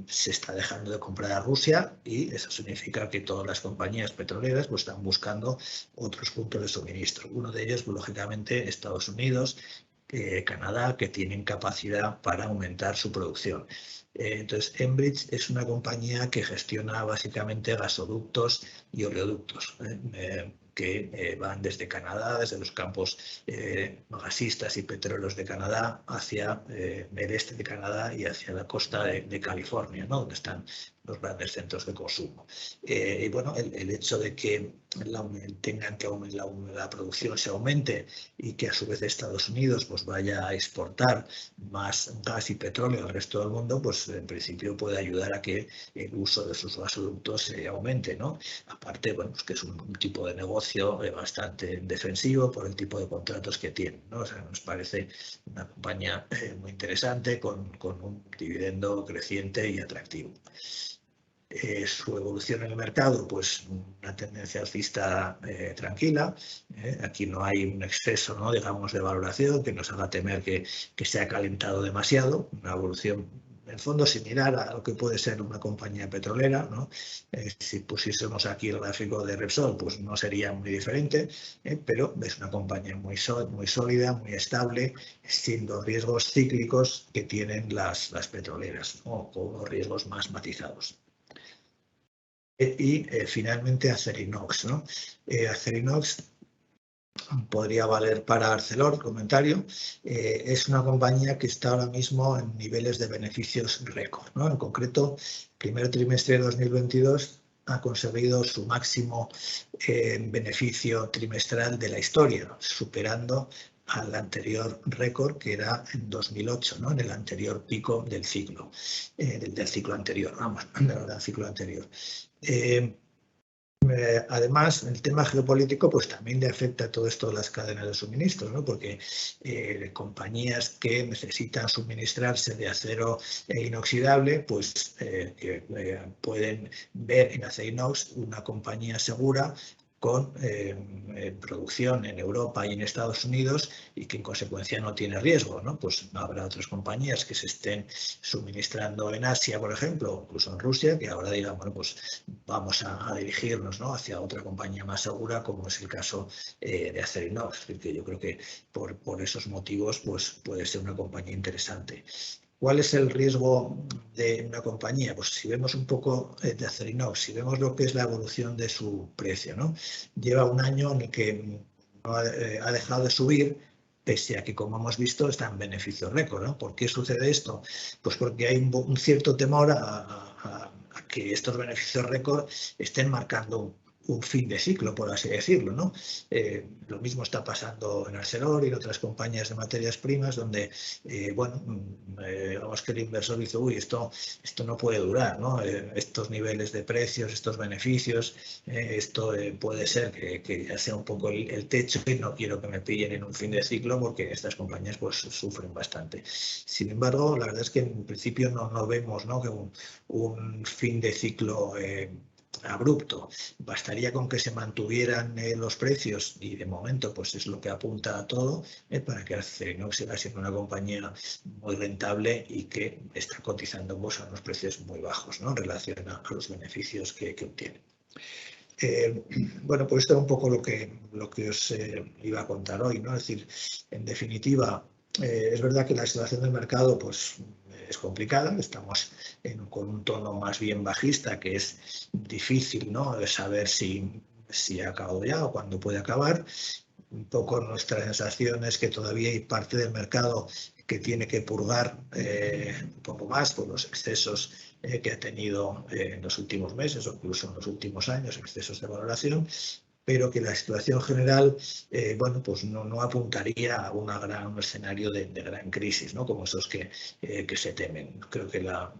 Se está dejando de comprar a Rusia y eso significa que todas las compañías petroleras pues están buscando otros puntos de suministro. Uno de ellos, pues, lógicamente, Estados Unidos, Canadá, que tienen capacidad para aumentar su producción. Entonces, Enbridge es una compañía que gestiona básicamente gasoductos y oleoductos, que van desde Canadá, desde los campos gasistas y petróleos de Canadá hacia el este de Canadá y hacia la costa de California, ¿no?, donde están los grandes centros de consumo. Y bueno, el hecho de que tengan que la producción se aumente y que a su vez Estados Unidos pues vaya a exportar más gas y petróleo al resto del mundo, pues en principio puede ayudar a que el uso de sus gasoductos aumente, ¿no? Aparte, bueno, pues que es un tipo de negocio bastante defensivo por el tipo de contratos que tiene, ¿no? O sea, nos parece una compañía muy interesante con un dividendo creciente y atractivo. Su evolución en el mercado, pues una tendencia alcista tranquila. Aquí no hay un exceso, ¿no?, digamos, de valoración que nos haga temer que se ha calentado demasiado. Una evolución, en el fondo, similar a lo que puede ser una compañía petrolera, ¿no? Si pusiésemos aquí el gráfico de Repsol, pues no sería muy diferente, pero es una compañía muy sólida, muy estable, sin los riesgos cíclicos que tienen las petroleras, ¿no?, o los riesgos más matizados. Y finalmente Acerinox, ¿no? Acerinox podría valer para Arcelor, comentario. Es una compañía que está ahora mismo en niveles de beneficios récord, ¿no? En concreto, primer trimestre de 2022 ha conseguido su máximo beneficio trimestral de la historia, superando al anterior récord que era en 2008, ¿no?, en el anterior pico del ciclo, del ciclo anterior, vamos, del ciclo anterior. Además, el tema geopolítico pues también le afecta a todo esto de las cadenas de suministro, ¿no?, porque compañías que necesitan suministrarse de acero inoxidable pues pueden ver en Acerinox una compañía segura con producción en Europa y en Estados Unidos y que en consecuencia no tiene riesgo, ¿no? Pues habrá otras compañías que se estén suministrando en Asia, por ejemplo, o incluso en Rusia, que ahora digan, bueno, pues vamos a dirigirnos, ¿no?, hacia otra compañía más segura, como es el caso de Acerinox, que yo creo que por esos motivos pues puede ser una compañía interesante. ¿Cuál es el riesgo de una compañía? Pues si vemos un poco de Acerinox, si vemos lo que es la evolución de su precio, ¿no? Lleva un año en el que ha dejado de subir, pese a que, como hemos visto, está en beneficio récord, ¿no? ¿Por qué sucede esto? Pues porque hay un cierto temor a que estos beneficios récord estén marcando un fin de ciclo, por así decirlo, ¿no? Lo mismo está pasando en Arcelor y en otras compañías de materias primas donde, vamos, que el inversor dice, uy, esto no puede durar, ¿no? Estos niveles de precios, estos beneficios, esto puede ser que ya sea un poco el techo y no quiero que me pillen en un fin de ciclo porque estas compañías pues sufren bastante. Sin embargo, la verdad es que en principio no vemos, ¿no?, que un fin de ciclo abrupto. Bastaría con que se mantuvieran los precios y de momento pues es lo que apunta a todo para que Acerinox siga siendo una compañía muy rentable y que está cotizando pues, a unos precios muy bajos, ¿no?, en relación a los beneficios que obtiene. Bueno, pues esto es un poco lo que os iba a contar hoy, ¿no? Es decir, en definitiva, es verdad que la situación del mercado pues, es complicada, estamos con un tono más bien bajista, que es difícil, ¿no?, de saber si ha acabado ya o cuándo puede acabar. Un poco nuestra sensación es que todavía hay parte del mercado que tiene que purgar un poco más por los excesos que ha tenido en los últimos meses o incluso en los últimos años, excesos de valoración, pero que la situación general, bueno, pues no apuntaría a un escenario de gran crisis, ¿no?, como esos que se temen. Creo que la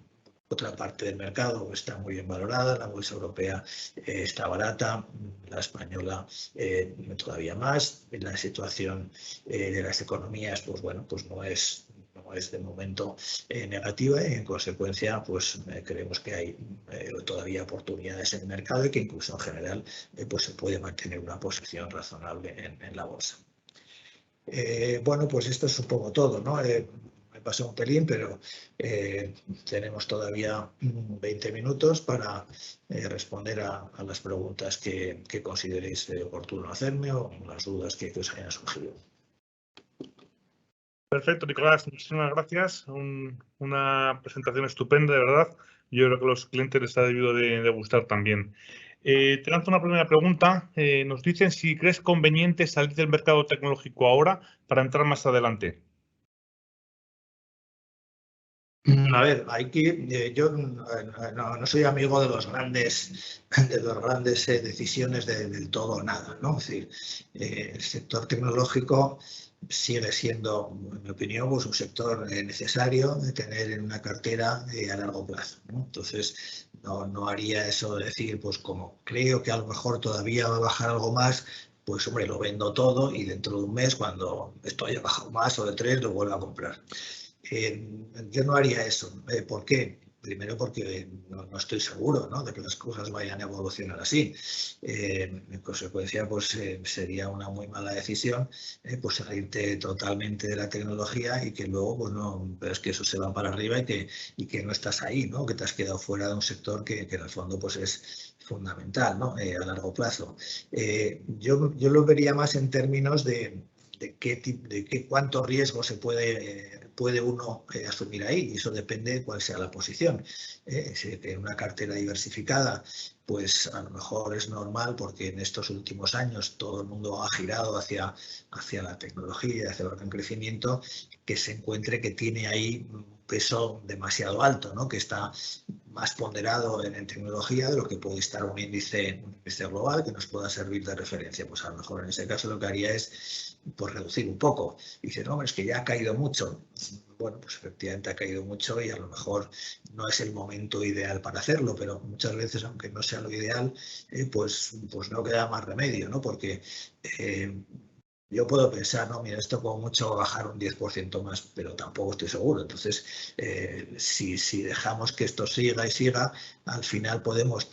otra parte del mercado está muy bien valorada, la bolsa europea está barata, la española todavía más. La situación de las economías, pues bueno, pues no es de momento negativa y en consecuencia pues creemos que hay todavía oportunidades en el mercado y que incluso en general pues se puede mantener una posición razonable en la bolsa. Bueno, pues esto es un poco todo, ¿no? Me pasó un pelín, pero tenemos todavía 20 minutos para responder a las preguntas que consideréis oportuno hacerme o las dudas que os hayan surgido. Perfecto, Nicolás, muchísimas gracias. Una presentación estupenda, de verdad. Yo creo que a los clientes les ha debido de gustar también. Te lanzo una primera pregunta. Nos dicen si crees conveniente salir del mercado tecnológico ahora para entrar más adelante. A ver, yo no soy amigo de los grandes decisiones del todo o nada, ¿no? Es decir, el sector tecnológico sigue siendo, en mi opinión, pues un sector necesario de tener en una cartera a largo plazo, ¿no? Entonces, no haría eso de decir, pues como creo que a lo mejor todavía va a bajar algo más, pues hombre, lo vendo todo y dentro de un mes, cuando esto haya bajado más o de 3, lo vuelvo a comprar. Yo no haría eso. ¿Por qué? Primero porque no estoy seguro, ¿no?, de que las cosas vayan a evolucionar así. En consecuencia, pues sería una muy mala decisión pues salirte totalmente de la tecnología y que luego pues no ves que eso se va para arriba y que no estás ahí, ¿no?, que te has quedado fuera de un sector que en el fondo pues es fundamental, ¿no?, a largo plazo. Yo lo vería más en términos de cuánto riesgo se puede uno asumir ahí, y eso depende de cuál sea la posición. Si en una cartera diversificada, pues a lo mejor es normal porque en estos últimos años todo el mundo ha girado hacia la tecnología, hacia el gran crecimiento, que se encuentre que tiene ahí un peso demasiado alto, ¿no?, que está más ponderado en tecnología de lo que puede estar un índice global que nos pueda servir de referencia. Pues a lo mejor en ese caso lo que haría es pues reducir un poco. Y dice, no, es que ya ha caído mucho. Bueno, pues efectivamente ha caído mucho y a lo mejor no es el momento ideal para hacerlo, pero muchas veces, aunque no sea lo ideal, pues no queda más remedio, ¿no? Porque yo puedo pensar, no, mira, esto como mucho va a bajar un 10% más, pero tampoco estoy seguro. Entonces, si dejamos que esto siga y siga, al final podemos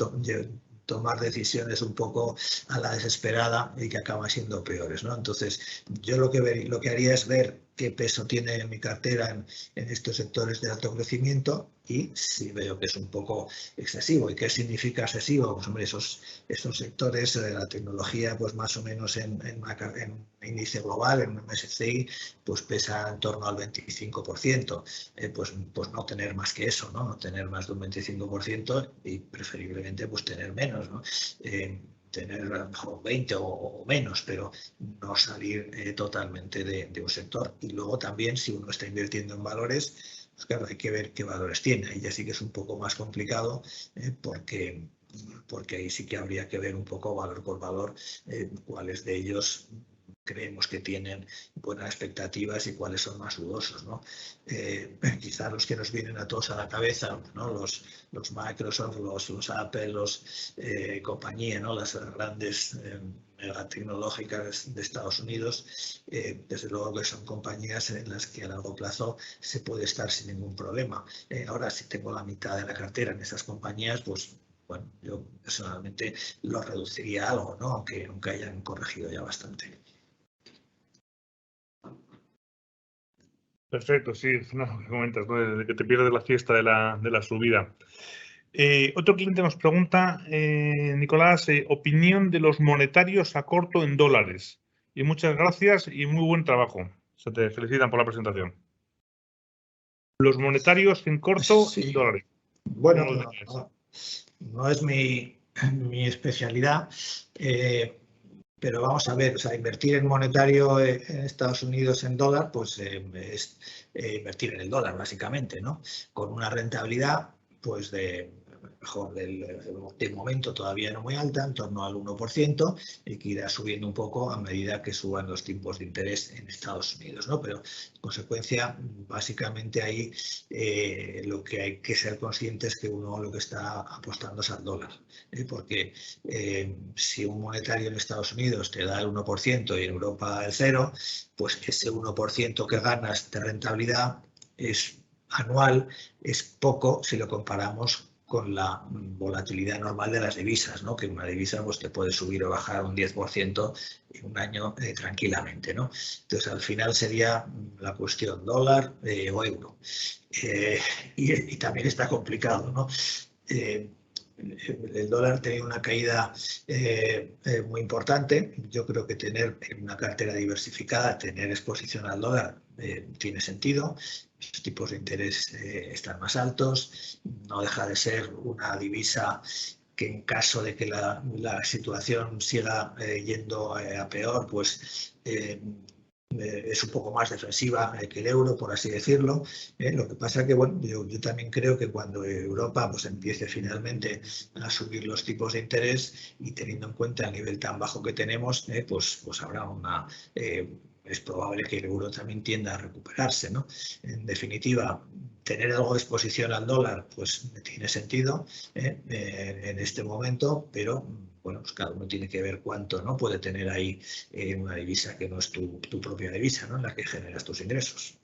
tomar decisiones un poco a la desesperada y que acaban siendo peores, ¿no? Entonces, yo lo que haría es ver qué peso tiene mi cartera en estos sectores de alto crecimiento y si veo que es un poco excesivo. ¿Y qué significa excesivo? Pues hombre, esos sectores de la tecnología, pues más o menos en un índice global, en un MSCI, pues pesa en torno al 25%. Pues no tener más que eso, ¿no? No tener más de un 25% y preferiblemente pues tener menos, ¿no? Tener a lo mejor 20 o menos, pero no salir totalmente de un sector. Y luego también, si uno está invirtiendo en valores, pues claro, hay que ver qué valores tiene. Ahí ya sí que es un poco más complicado porque porque ahí sí que habría que ver un poco valor por valor cuáles de ellos creemos que tienen buenas expectativas y cuáles son más dudosos, ¿no? Quizá los que nos vienen a todos a la cabeza, ¿no? Los Microsoft, los Apple, los compañías, ¿no? Las grandes megatecnológicas de Estados Unidos, desde luego que son compañías en las que a largo plazo se puede estar sin ningún problema. Ahora, si tengo la mitad de la cartera en esas compañías, pues bueno, yo personalmente lo reduciría algo, ¿no? Aunque hayan corregido ya bastante. Perfecto, sí, es lo que comentas, ¿no? De que te pierdes la fiesta de la subida. Otro cliente nos pregunta, Nicolás, opinión de los monetarios a corto en dólares. Y muchas gracias y muy buen trabajo. Se te felicitan por la presentación. Los monetarios en corto Sí. en dólares. Bueno, no es mi especialidad, pero vamos a ver, o sea, invertir en monetario en Estados Unidos en dólar, pues es invertir en el dólar, básicamente, ¿no? Con una rentabilidad, pues mejor de momento todavía no muy alta, en torno al 1%, y que irá subiendo un poco a medida que suban los tipos de interés en Estados Unidos, ¿no? Pero en consecuencia, básicamente ahí lo que hay que ser consciente es que uno lo que está apostando es al dólar, porque si un monetario en Estados Unidos te da el 1% y en Europa el 0%, pues ese 1% que ganas de rentabilidad es anual, es poco si lo comparamos con la volatilidad normal de las divisas, ¿no? Que una divisa pues, te puede subir o bajar un 10% en un año tranquilamente, ¿no? Entonces, al final sería la cuestión dólar o euro. Y también está complicado, ¿no? El dólar tiene una caída muy importante. Yo creo que tener una cartera diversificada, tener exposición al dólar tiene sentido. Los tipos de interés están más altos. No deja de ser una divisa que en caso de que la situación siga yendo a peor, pues es un poco más defensiva que el euro, por así decirlo. Lo que pasa que, bueno, yo también creo que cuando Europa pues, empiece finalmente a subir los tipos de interés y teniendo en cuenta el nivel tan bajo que tenemos, pues habrá es probable que el euro también tienda a recuperarse, ¿no? En definitiva, tener algo de exposición al dólar, pues tiene sentido en este momento, pero bueno, pues cada uno tiene que ver cuánto no puede tener ahí una divisa que no es tu propia divisa, ¿no? En la que generas tus ingresos.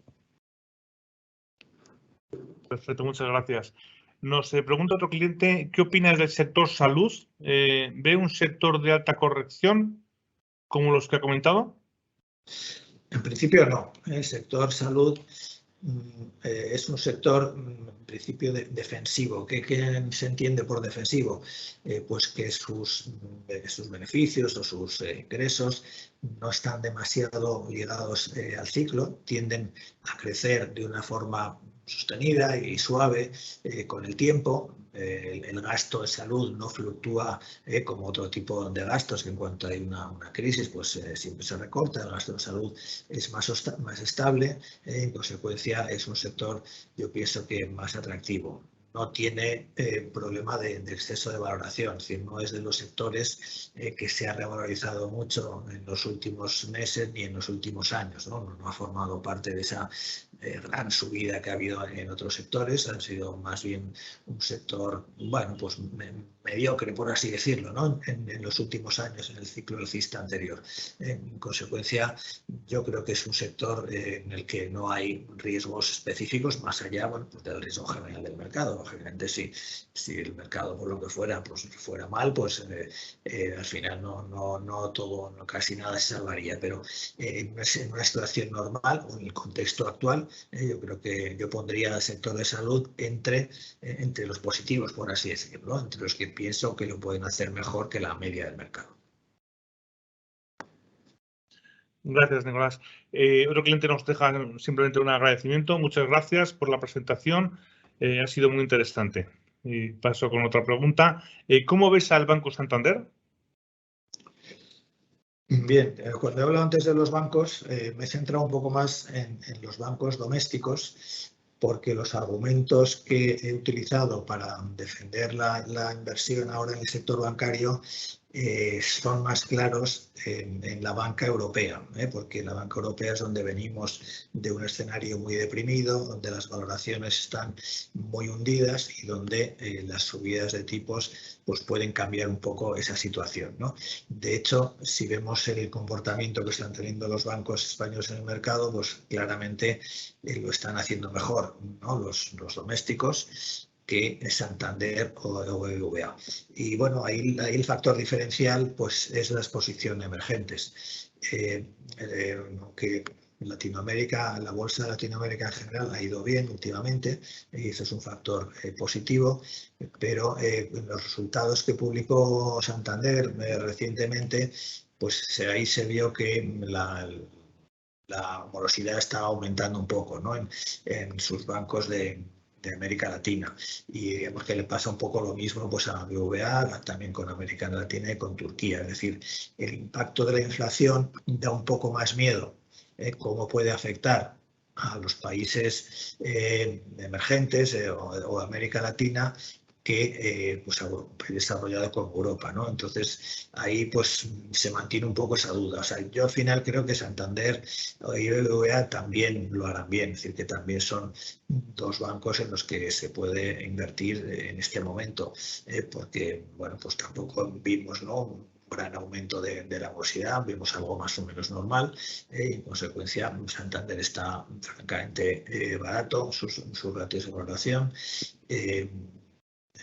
Perfecto, muchas gracias. Nos pregunta otro cliente, ¿qué opinas del sector salud? ¿Ve un sector de alta corrección como los que ha comentado? En principio no. El sector salud es un sector, en principio, defensivo. ¿Qué se entiende por defensivo? Pues que sus beneficios o sus ingresos no están demasiado ligados al ciclo, tienden a crecer de una forma sostenida y suave con el tiempo. El gasto de salud no fluctúa como otro tipo de gastos, que en cuanto hay una crisis, pues siempre se recorta. El gasto de salud es más estable, en consecuencia es un sector, yo pienso que más atractivo. No tiene problema de exceso de valoración, es decir, no es de los sectores que se ha revalorizado mucho en los últimos meses ni en los últimos años, ¿no? No ha formado parte de esa gran subida que ha habido en otros sectores, han sido más bien un sector, bueno, pues mediocre, por así decirlo, ¿no? En los últimos años, en el ciclo alcista anterior. En consecuencia, yo creo que es un sector en el que no hay riesgos específicos más allá, bueno, pues del riesgo general del mercado. Lógicamente, si el mercado por lo que fuera, pues fuera mal, pues al final no todo, casi nada se salvaría. Pero en una situación normal o en el contexto actual, yo creo que yo pondría al sector de salud entre los positivos, por así decirlo, entre los que pienso que lo pueden hacer mejor que la media del mercado. Gracias, Nicolás. Otro cliente nos deja simplemente un agradecimiento. Muchas gracias por la presentación. Ha sido muy interesante. Y paso con otra pregunta. ¿Cómo ves al Banco Santander? Bien, cuando he hablado antes de los bancos, me he centrado un poco más en los bancos domésticos, porque los argumentos que he utilizado para defender la inversión ahora en el sector bancario son más claros en la banca europea, porque la banca europea es donde venimos de un escenario muy deprimido, donde las valoraciones están muy hundidas y donde las subidas de tipos pues pueden cambiar un poco esa situación, ¿no? De hecho, si vemos el comportamiento que están teniendo los bancos españoles en el mercado, pues claramente lo están haciendo mejor, ¿no? Los domésticos que Santander o BBVA. Y bueno, ahí el factor diferencial pues es la exposición a emergentes. Aunque Latinoamérica, la bolsa de Latinoamérica en general ha ido bien últimamente y eso es un factor positivo, pero en los resultados que publicó Santander recientemente, pues ahí se vio que la morosidad está aumentando un poco, ¿no? en sus bancos de América Latina, y digamos que le pasa un poco lo mismo pues a BBVA, también con América Latina y con Turquía. Es decir, el impacto de la inflación da un poco más miedo, cómo puede afectar a los países emergentes o América Latina que pues desarrollado con Europa, ¿no? Entonces ahí pues se mantiene un poco esa duda. O sea, yo al final creo que Santander y BBVA también lo harán bien, es decir, que también son dos bancos en los que se puede invertir en este momento, porque bueno, pues tampoco vimos, ¿no?, un gran aumento de la morosidad, vimos algo más o menos normal, y en consecuencia Santander está francamente barato, sus ratios de valoración.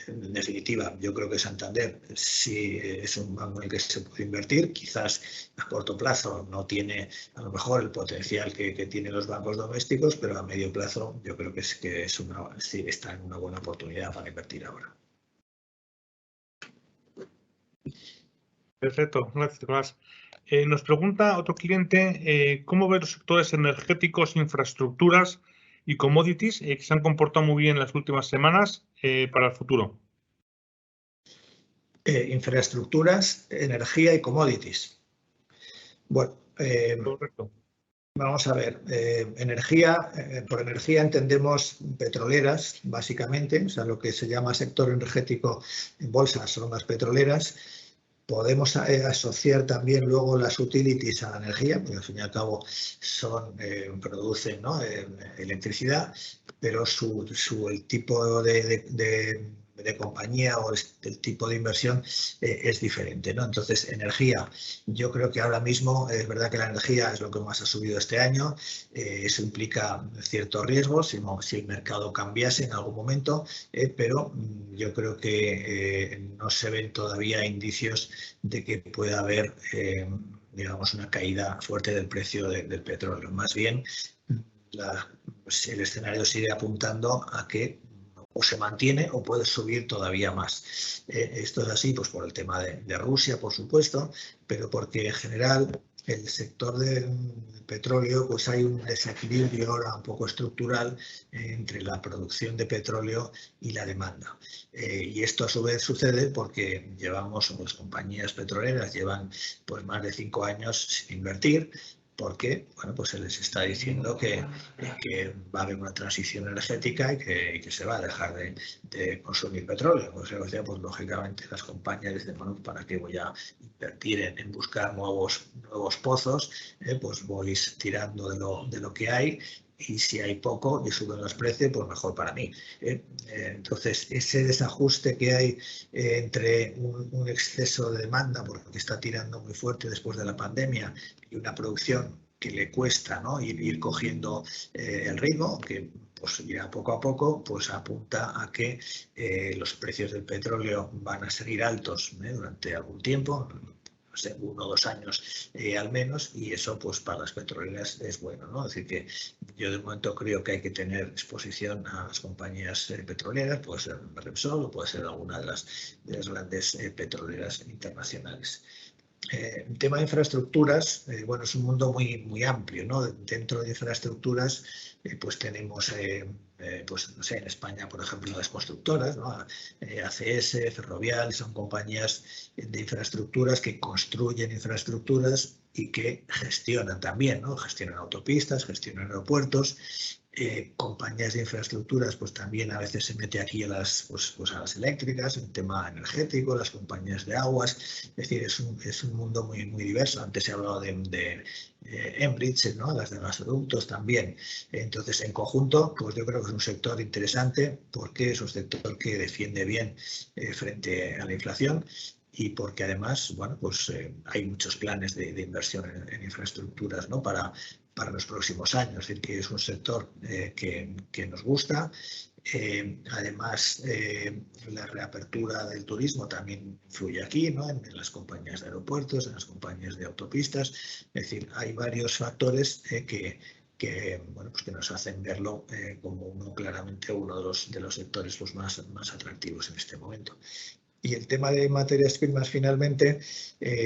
En definitiva, yo creo que Santander sí es un banco en el que se puede invertir. Quizás a corto plazo no tiene a lo mejor el potencial que tienen los bancos domésticos, pero a medio plazo yo creo que sí, está en una buena oportunidad para invertir ahora. Perfecto, gracias, Nicolás. Nos pregunta otro cliente, ¿cómo ver los sectores energéticos, infraestructuras y commodities que se han comportado muy bien en las últimas semanas para el futuro? Infraestructuras, energía y commodities. Bueno, Correcto. Vamos a ver, energía, por energía entendemos petroleras, básicamente, o sea, lo que se llama sector energético en bolsa son las petroleras. Podemos asociar también luego las utilities a la energía, porque al fin y al cabo producen, ¿no?, electricidad, pero el tipo de compañía o el tipo de inversión es diferente, ¿no? Entonces, energía, yo creo que ahora mismo es verdad que la energía es lo que más ha subido este año. Eso implica ciertos riesgos si el mercado cambiase en algún momento, pero yo creo que no se ven todavía indicios de que pueda haber, digamos, una caída fuerte del precio del petróleo. Más bien, el escenario sigue apuntando a que o se mantiene o puede subir todavía más. Esto es así pues por el tema de Rusia, por supuesto, pero porque en general el sector del petróleo, pues hay un desequilibrio ahora un poco estructural entre la producción de petróleo y la demanda. Y esto a su vez sucede porque las compañías petroleras llevan pues más de 5 años sin invertir, porque bueno, pues se les está diciendo que va a haber una transición energética y que se va a dejar de consumir petróleo. Pues lógicamente las compañías dicen, bueno, ¿para qué voy a invertir en buscar nuevos pozos? Pues voy tirando de lo que hay, y si hay poco y suben los precios, pues mejor para mí. Entonces, ese desajuste que hay entre un exceso de demanda, porque está tirando muy fuerte después de la pandemia, y una producción que le cuesta, ¿no?, ir cogiendo el ritmo, que pues irá poco a poco, pues apunta a que los precios del petróleo van a seguir altos durante algún tiempo, no sé, 1 o 2 años al menos, y eso pues para las petroleras es bueno, ¿no? Es decir, que yo de momento creo que hay que tener exposición a las compañías petroleras, puede ser Repsol o puede ser alguna de las grandes petroleras internacionales. El tema de infraestructuras, bueno, es un mundo muy amplio, ¿no? Dentro de infraestructuras, pues tenemos, pues no sé, en España, por ejemplo, las constructoras, ¿no? ACS, Ferrovial, son compañías de infraestructuras que construyen infraestructuras y que gestionan también, ¿no? Gestionan autopistas, gestionan aeropuertos, compañías de infraestructuras, pues también a veces se mete aquí a las eléctricas, el tema energético, las compañías de aguas. Es decir, es un mundo muy, muy diverso. Antes se ha hablado de Enbridge, ¿no? Las de gasoductos también. Entonces, en conjunto, pues yo creo que es un sector interesante porque es un sector que defiende bien frente a la inflación. Y porque además, bueno, pues hay muchos planes de inversión en infraestructuras, ¿no? Para los próximos años. Es decir, que es un sector que nos gusta. Además, la reapertura del turismo también influye aquí, ¿no? En las compañías de aeropuertos, en las compañías de autopistas. Es decir, hay varios factores bueno, pues que nos hacen verlo como claramente uno de los sectores pues, más atractivos en este momento. Y el tema de materias primas, finalmente,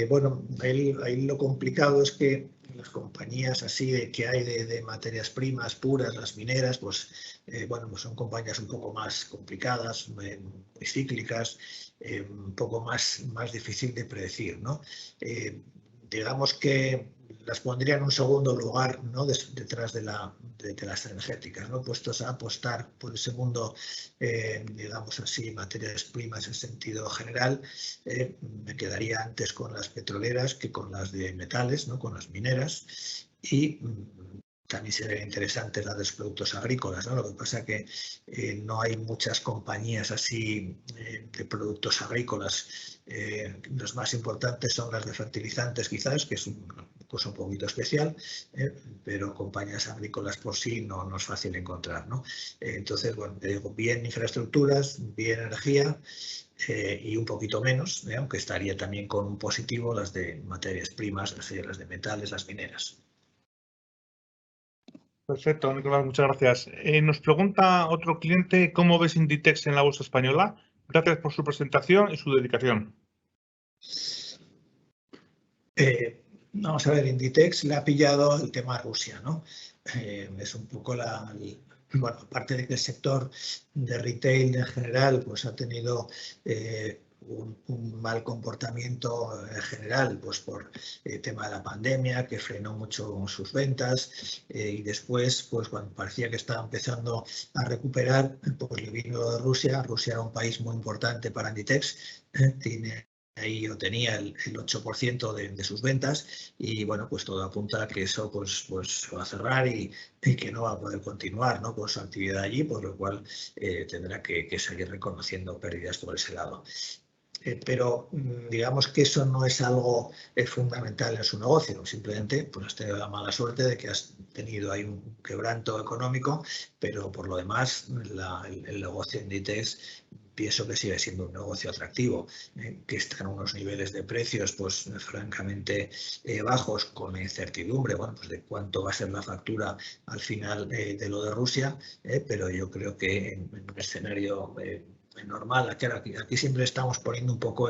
bueno, ahí lo complicado es que las compañías así que hay de materias primas puras, las mineras, pues, bueno, pues son compañías un poco más complicadas, muy cíclicas, un poco más difícil de predecir, ¿no? Digamos que las pondría en un segundo lugar, ¿no? Detrás de las energéticas, ¿no? Puestos a apostar por ese mundo, digamos así, materias primas en sentido general, me quedaría antes con las petroleras que con las de metales, ¿no? Con las mineras. Y también sería interesante la de los productos agrícolas, ¿no? Lo que pasa es que no hay muchas compañías así de productos agrícolas. Los más importantes son las de fertilizantes, quizás, que es una cosa un poquito especial, pero compañías agrícolas por sí no es fácil encontrar, ¿no? Entonces, bueno, te digo, bien infraestructuras, bien energía. Y un poquito menos, aunque estaría también con un positivo las de materias primas, las de metales, las mineras. Perfecto, Nicolás, muchas gracias. Nos pregunta otro cliente, ¿cómo ves Inditex en la bolsa española? Gracias por su presentación y su dedicación. Vamos a ver, Inditex le ha pillado el tema Rusia, ¿no? Es un poco bueno, aparte de que el sector de retail en general pues ha tenido un mal comportamiento en general, pues por el tema de la pandemia, que frenó mucho sus ventas, y después, pues cuando parecía que estaba empezando a recuperar, pues le vino lo de Rusia. Rusia era un país muy importante para Inditex, tiene ahí yo tenía el 8% de sus ventas y bueno, pues todo apunta a que eso pues va a cerrar y que no va a poder continuar, ¿no? Con su actividad allí, por lo cual tendrá que seguir reconociendo pérdidas por ese lado. Pero digamos que eso no es algo fundamental en su negocio, simplemente pues has tenido la mala suerte de que has tenido ahí un quebranto económico, pero por lo demás el negocio de Inditex pienso que sigue siendo un negocio atractivo, que está en unos niveles de precios pues francamente bajos, con la incertidumbre, bueno, pues de cuánto va a ser la factura al final de lo de Rusia, pero yo creo que en un escenario normal, aquí siempre estamos poniendo un poco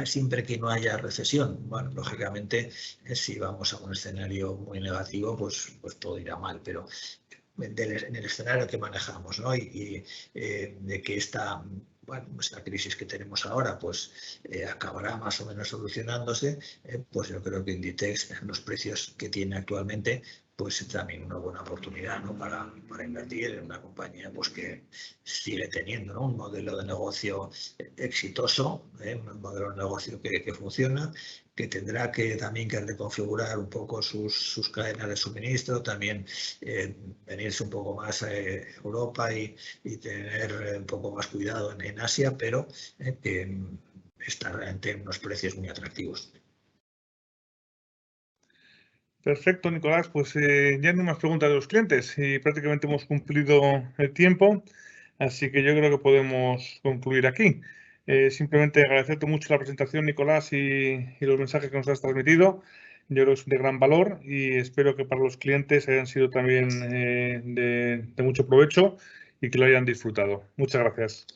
siempre que no haya recesión. Bueno, lógicamente, si vamos a un escenario muy negativo, pues todo irá mal, pero en el escenario que manejamos, ¿no? Y de que esta crisis que tenemos ahora pues acabará más o menos solucionándose, pues yo creo que Inditex, los precios que tiene actualmente, pues es también una buena oportunidad, ¿no? para invertir en una compañía pues que sigue teniendo, ¿no? Un modelo de negocio exitoso, un modelo de negocio que funciona, que tendrá también que reconfigurar un poco sus cadenas de suministro, también venirse un poco más a Europa y tener un poco más cuidado en Asia, pero que está realmente en unos precios muy atractivos. Perfecto, Nicolás. Pues ya no hay más preguntas de los clientes y prácticamente hemos cumplido el tiempo, así que yo creo que podemos concluir aquí. Simplemente agradecerte mucho la presentación, Nicolás, y los mensajes que nos has transmitido. Yo creo que es de gran valor y espero que para los clientes hayan sido también de mucho provecho y que lo hayan disfrutado. Muchas gracias.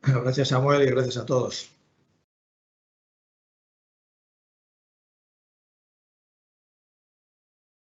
Gracias, Samuel, y gracias a todos.